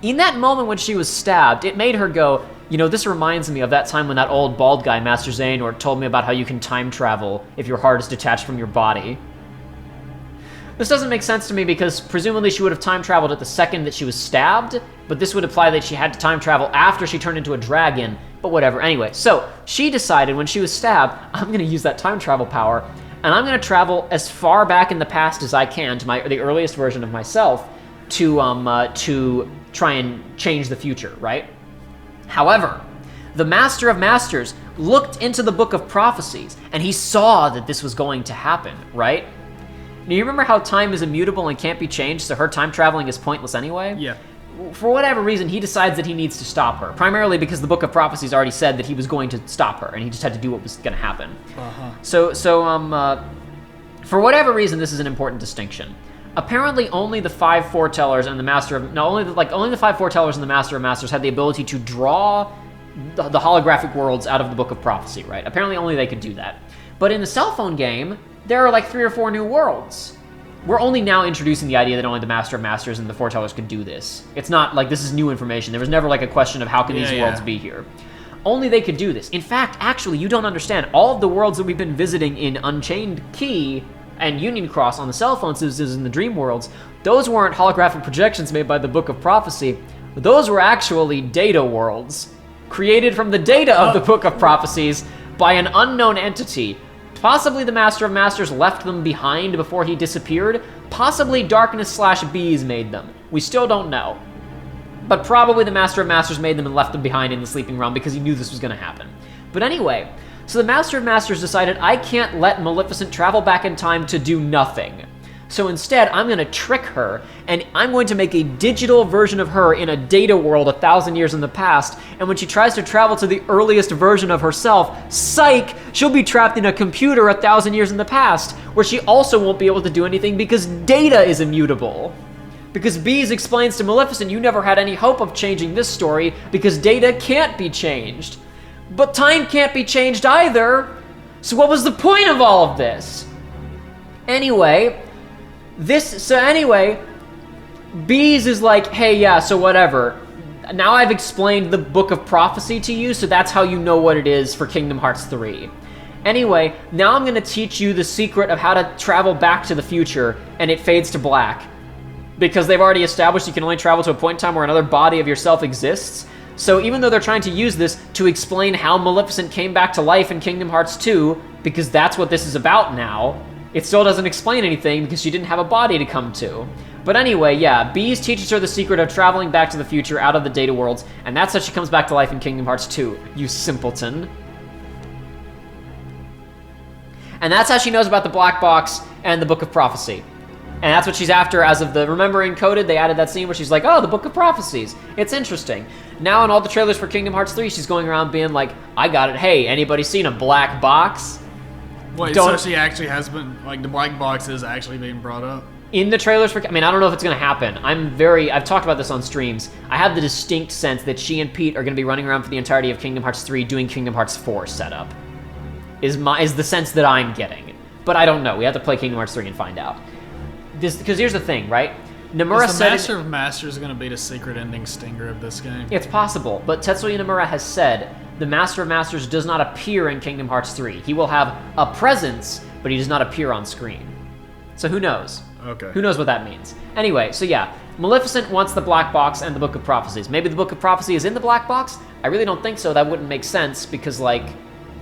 In that moment when she was stabbed, it made her go, you know, this reminds me of that time when that old bald guy, Master Xehanort, told me about how you can time travel if your heart is detached from your body. This doesn't make sense to me because presumably she would have time traveled at the second that she was stabbed, but this would imply that she had to time travel after she turned into a dragon, but whatever. Anyway, so she decided when she was stabbed, I'm going to use that time travel power, and I'm going to travel as far back in the past as I can to the earliest version of myself to try and change the future, right? However, the Master of Masters looked into the Book of Prophecies, and he saw that this was going to happen, right? Now, you remember how time is immutable and can't be changed, so her time traveling is pointless anyway? Yeah. For whatever reason, he decides that he needs to stop her, primarily because the Book of Prophecies already said that he was going to stop her, and he just had to do what was going to happen. So, for whatever reason, this is an important distinction. Apparently, only the five foretellers and the Master of only the five foretellers and the Master of Masters had the ability to draw the holographic worlds out of the Book of Prophecy, right? Apparently, only they could do that. But in the cell phone game, there are like 3 or 4 new worlds. We're only now introducing the idea that only the Master of Masters and the foretellers could do this. It's not like this is new information. There was never like a question of how can these worlds be here. Only they could do this. In fact, actually, you don't understand. All of the worlds that we've been visiting in Unchained Key and Union Cross on the cell phone systems in the dream worlds, those weren't holographic projections made by the Book of Prophecy. Those were actually data worlds, created from the data of the Book of Prophecies by an unknown entity. Possibly the Master of Masters left them behind before he disappeared. Possibly Darkness/Bees made them. We still don't know. But probably the Master of Masters made them and left them behind in the Sleeping Realm because he knew this was going to happen. But anyway, so the Master of Masters decided, I can't let Maleficent travel back in time to do nothing. So instead, I'm going to trick her, and I'm going to make a digital version of her in a data world 1,000 years in the past, and when she tries to travel to the earliest version of herself, psych, she'll be trapped in a computer 1,000 years in the past, where she also won't be able to do anything because data is immutable. Because Bees explains to Maleficent, you never had any hope of changing this story because data can't be changed. But time can't be changed either. So what was the point of all of this? Anyway, Bees is like, hey, yeah, so whatever. Now I've explained the Book of Prophecy to you, so that's how you know what it is for Kingdom Hearts 3. Anyway, now I'm gonna teach you the secret of how to travel back to the future, and it fades to black. Because they've already established you can only travel to a point in time where another body of yourself exists. So even though they're trying to use this to explain how Maleficent came back to life in Kingdom Hearts 2, because that's what this is about now, it still doesn't explain anything because she didn't have a body to come to. But anyway, yeah, Bees teaches her the secret of traveling back to the future out of the data worlds, and that's how she comes back to life in Kingdom Hearts 2, you simpleton. And that's how she knows about the Black Box and the Book of Prophecy. And that's what she's after as of the... Remember in Coded, they added that scene where she's like, oh, the Book of Prophecies. It's interesting. Now in all the trailers for Kingdom Hearts 3, she's going around being like, I got it. Hey, anybody seen a black box? Wait, so she actually has been... Like, the black box is actually being brought up? In the trailers for... I mean, I don't know if it's going to happen. I've talked about this on streams. I have the distinct sense that she and Pete are going to be running around for the entirety of Kingdom Hearts 3 doing Kingdom Hearts 4 setup. Is the sense that I'm getting. But I don't know. We have to play Kingdom Hearts 3 and find out. Because here's the thing, right? Nomura said... Master of Masters going to be the secret ending stinger of this game? It's possible, but Tetsuya Nomura has said the Master of Masters does not appear in Kingdom Hearts 3. He will have a presence, but he does not appear on screen. So who knows? Okay. Who knows what that means? Anyway, so yeah, Maleficent wants the Black Box and the Book of Prophecies. Maybe the Book of Prophecy is in the Black Box? I really don't think so. That wouldn't make sense, because, like,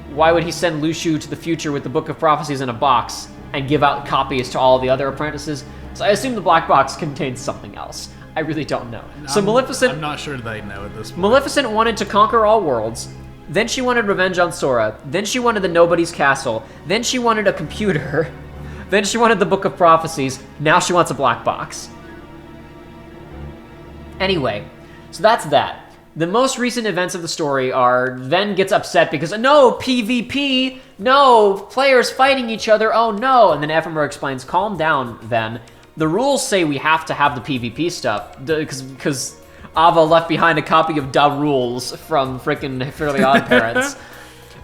why would he send Luxu to the future with the Book of Prophecies in a box and give out copies to all the other apprentices? So I assume the Black Box contains something else. I really don't know. So Maleficent... I'm not sure they know at this point. Maleficent wanted to conquer all worlds. Then she wanted revenge on Sora. Then she wanted the Nobody's Castle. Then she wanted a computer. Then she wanted the Book of Prophecies. Now she wants a Black Box. Anyway, so that's that. The most recent events of the story are Ven gets upset because, no, PvP, no, players fighting each other, oh no. And then Ephemera explains, calm down, Ven. The rules say we have to have the PvP stuff, because Ava left behind a copy of Da Rules from frickin' Fairly Odd Parents.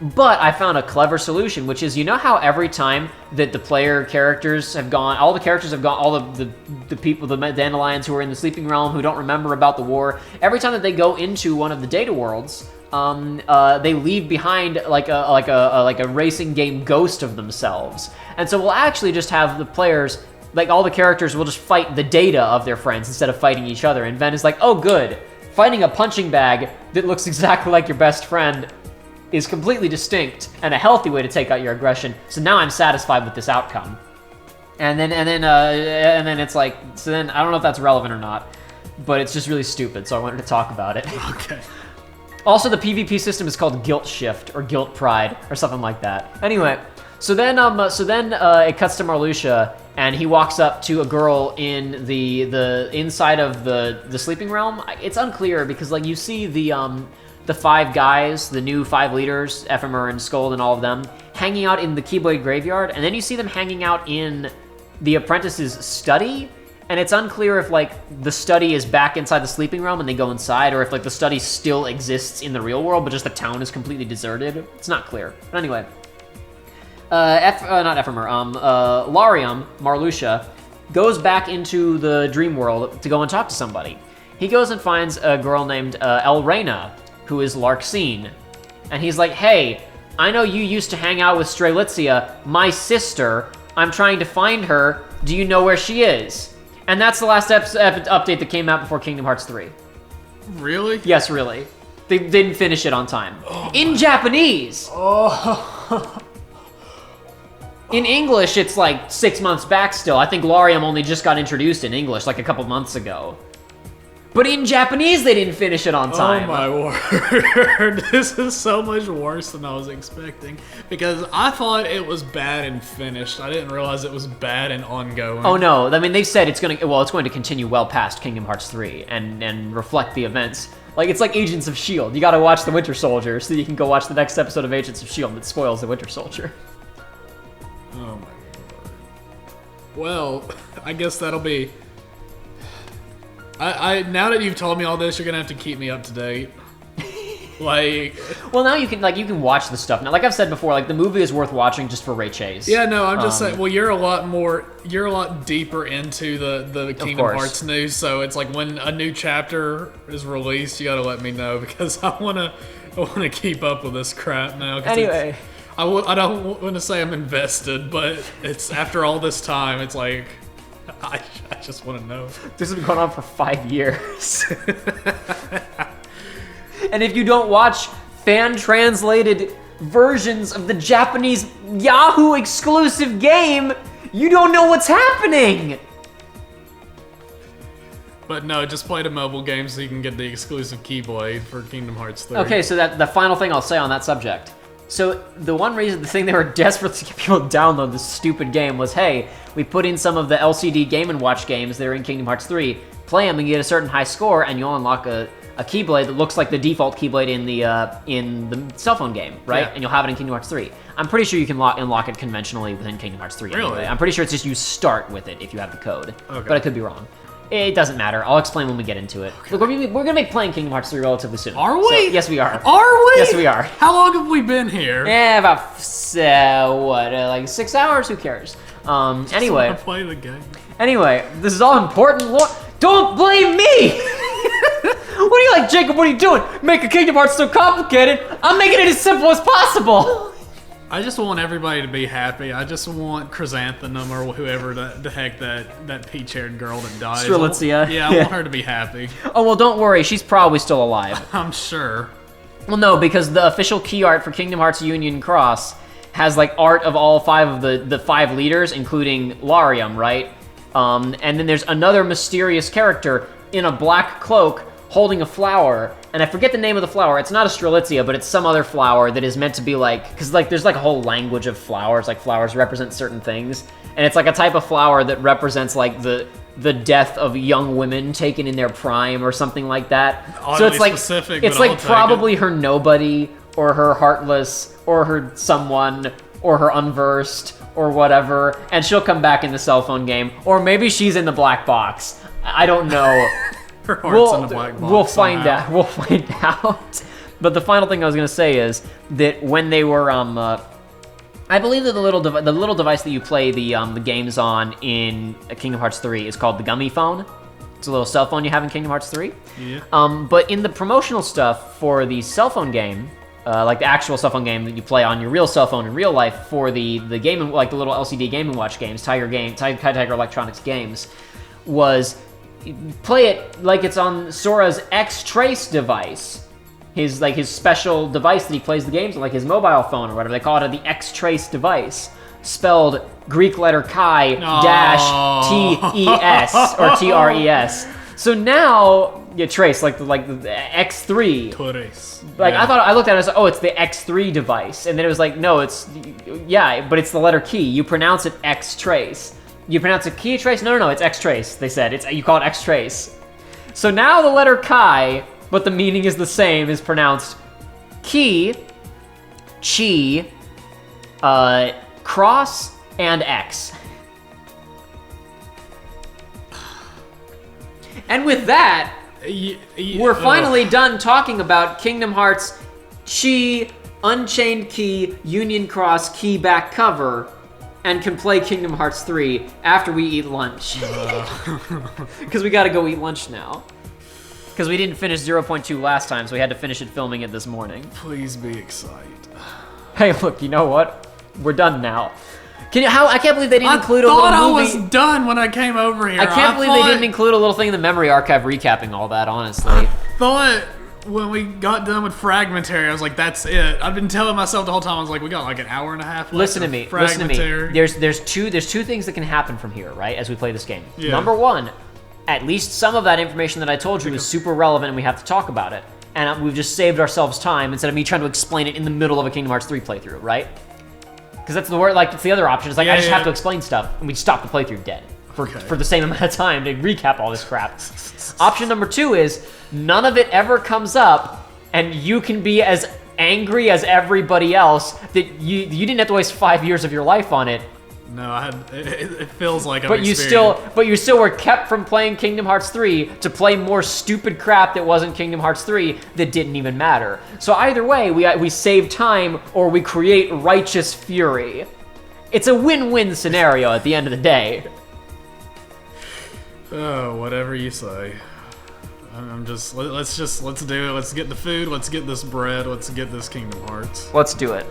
But I found a clever solution, which is, you know how every time that the player characters have gone, all the characters have gone, all of the people, the Dandelions who are in the Sleeping Realm who don't remember about the war, every time that they go into one of the data worlds, they leave behind like a racing game ghost of themselves. And so we'll actually just have the players, like all the characters will just fight the data of their friends instead of fighting each other. And Ven is like, oh good, fighting a punching bag that looks exactly like your best friend is completely distinct and a healthy way to take out your aggression. So now I'm satisfied with this outcome. And then it's like, so then I don't know if that's relevant or not, but it's just really stupid. So I wanted to talk about it. Okay. Also, the PvP system is called Guilt Shift or Guilt Pride or something like that. Anyway, so then it cuts to Marluxia, and he walks up to a girl in the inside of the Sleeping Realm. It's unclear because like you see the 5 guys, the new 5 leaders, Ephemera and Scold and all of them, hanging out in the Keyblade Graveyard, and then you see them hanging out in the apprentice's study, and it's unclear if, like, the study is back inside the Sleeping Realm and they go inside, or if, like, the study still exists in the real world, but just the town is completely deserted. It's not clear. But anyway. Not Ephemera, Larium, Marluxia, goes back into the dream world to go and talk to somebody. He goes and finds a girl named Elrena, who is Larxene. And he's like, hey, I know you used to hang out with Strelitzia, my sister. I'm trying to find her. Do you know where she is? And that's the last update that came out before Kingdom Hearts 3. Really? Yes, really. They didn't finish it on time. In Japanese! Oh. In English, it's like 6 months back still. I think Larium only just got introduced in English like a couple months ago. But in Japanese, they didn't finish it on time. Oh my word. This is so much worse than I was expecting. Because I thought it was bad and finished. I didn't realize it was bad and ongoing. Oh no, I mean, they said it's going to continue well past Kingdom Hearts 3 and reflect the events. Like, it's like Agents of S.H.I.E.L.D. You gotta watch The Winter Soldier so you can go watch the next episode of Agents of S.H.I.E.L.D. that spoils The Winter Soldier. Oh my word. Well, I guess that'll be... now that you've told me all this, you're gonna have to keep me up to date. Like, well, now you can watch the stuff now. Like I've said before, like the movie is worth watching just for Ray Chase. Yeah, no, I'm just saying. Well, you're a lot deeper into the Kingdom Hearts news. So it's like when a new chapter is released, you gotta let me know because I wanna keep up with this crap now. Anyway, I don't want to say I'm invested, but it's after all this time, it's like. I just want to know. This has been going on for 5 years. And if you don't watch fan-translated versions of the Japanese Yahoo exclusive game, you don't know what's happening. But no, just play the mobile game so you can get the exclusive Keyblade for Kingdom Hearts 3. Okay, so the final thing I'll say on that subject. So the thing they were desperate to get people to download this stupid game was, hey, we put in some of the LCD Game & Watch games that are in Kingdom Hearts 3, play them and get a certain high score, and you'll unlock a Keyblade that looks like the default Keyblade in the cell phone game, right? Yeah. And you'll have it in Kingdom Hearts 3. I'm pretty sure you can unlock it conventionally within Kingdom Hearts 3 Really? anyway. I'm pretty sure it's just you start with it if you have the code. Okay. But I could be wrong. It doesn't matter. I'll explain when we get into it. Okay. Look, we're gonna be playing Kingdom Hearts 3 relatively soon. Are we? So, yes, we are. Are we? Yes, we are. How long have we been here? Yeah, about like 6 hours. Who cares? Anyway. Just play the game. Anyway, this is all important. Don't blame me. What are you like, Jacob? What are you doing? Make a Kingdom Hearts so complicated. I'm making it as simple as possible. I just want everybody to be happy. I just want Chrysanthemum or whoever the heck that peach-haired girl that died. Strelitzia. Yeah, I want her to be happy. Oh, well, don't worry. She's probably still alive. I'm sure. Well, no, because the official key art for Kingdom Hearts Union Cross has, like, art of all 5 of the 5 leaders, including Larium, right? And then there's another mysterious character in a black cloak holding a flower, and I forget the name of the flower. It's not a Strelitzia, but it's some other flower that is meant to be like, because like there's like a whole language of flowers, like flowers represent certain things, and it's like a type of flower that represents like the death of young women taken in their prime or something like that. Oddly so it's like specific, it's but like I'll take probably it. her nobody or her heartless or her someone or her unversed or whatever, and she'll come back in the cell phone game, or maybe she's in the black box. I don't know. Her heart's in the black box. We'll find somehow. out. We'll find out. But the final thing I was gonna say is that when they were, I believe that the little device that you play the games on in Kingdom Hearts 3 is called the Gummy Phone. It's a little cell phone you have in Kingdom Hearts 3. Yeah. But in the promotional stuff for the cell phone game, like the actual cell phone game that you play on your real cell phone in real life for the game, like the little LCD Game & Watch games, Tiger Electronics games, was play it like it's on Sora's X-Trace device. His special device that he plays the games on, like his mobile phone or whatever. They call it the X-Trace device. Spelled Greek letter Chi dash T-E-S or T-R-E-S. So now, yeah, Trace, like the X3. Trace. Like, yeah. I looked at it and I was like, oh, it's the X3 device. And then it was like, no, yeah, but it's the letter key. You pronounce it X-Trace. You pronounce it Key Trace? No, it's X-Trace, they said. You call it X-Trace. So now the letter Chi, but the meaning is the same, is pronounced Key, Chi, Cross, and X. And with that, we're finally done talking about Kingdom Hearts Chi, Unchained Key, Union Cross, Key back cover, and can play Kingdom Hearts 3 after we eat lunch. Because we gotta go eat lunch now. Because we didn't finish 0.2 last time, so we had to finish it filming it this morning. Please be excited. Hey, look, you know what? We're done now. I can't believe they didn't include a little movie. I thought I was done when I came over here. I can't believe they didn't include a little thing in the memory archive recapping all that, honestly. I thought when we got done with Fragmentary, I was like, that's it. I've been telling myself the whole time, I was like, we got like an hour and a half left. Listen to me. There's two things that can happen from here, right, as we play this game. Yeah. Number one, at least some of that information that I told you is super relevant and we have to talk about it. And we've just saved ourselves time instead of me trying to explain it in the middle of a Kingdom Hearts 3 playthrough, right? Because that's the word, like, it's the other option. It's like, I just have to explain stuff, and we stop the playthrough dead for the same amount of time to recap all this crap. Option number 2 is none of it ever comes up, and you can be as angry as everybody else that you didn't have to waste 5 years of your life on it. No, it feels like But you still were kept from playing Kingdom Hearts 3 to play more stupid crap that wasn't Kingdom Hearts 3 that didn't even matter. So either way, we save time or we create righteous fury. It's a win-win scenario at the end of the day. Oh, whatever you say. let's do it. Let's get the food. Let's get this bread. Let's get this Kingdom Hearts. Let's do it.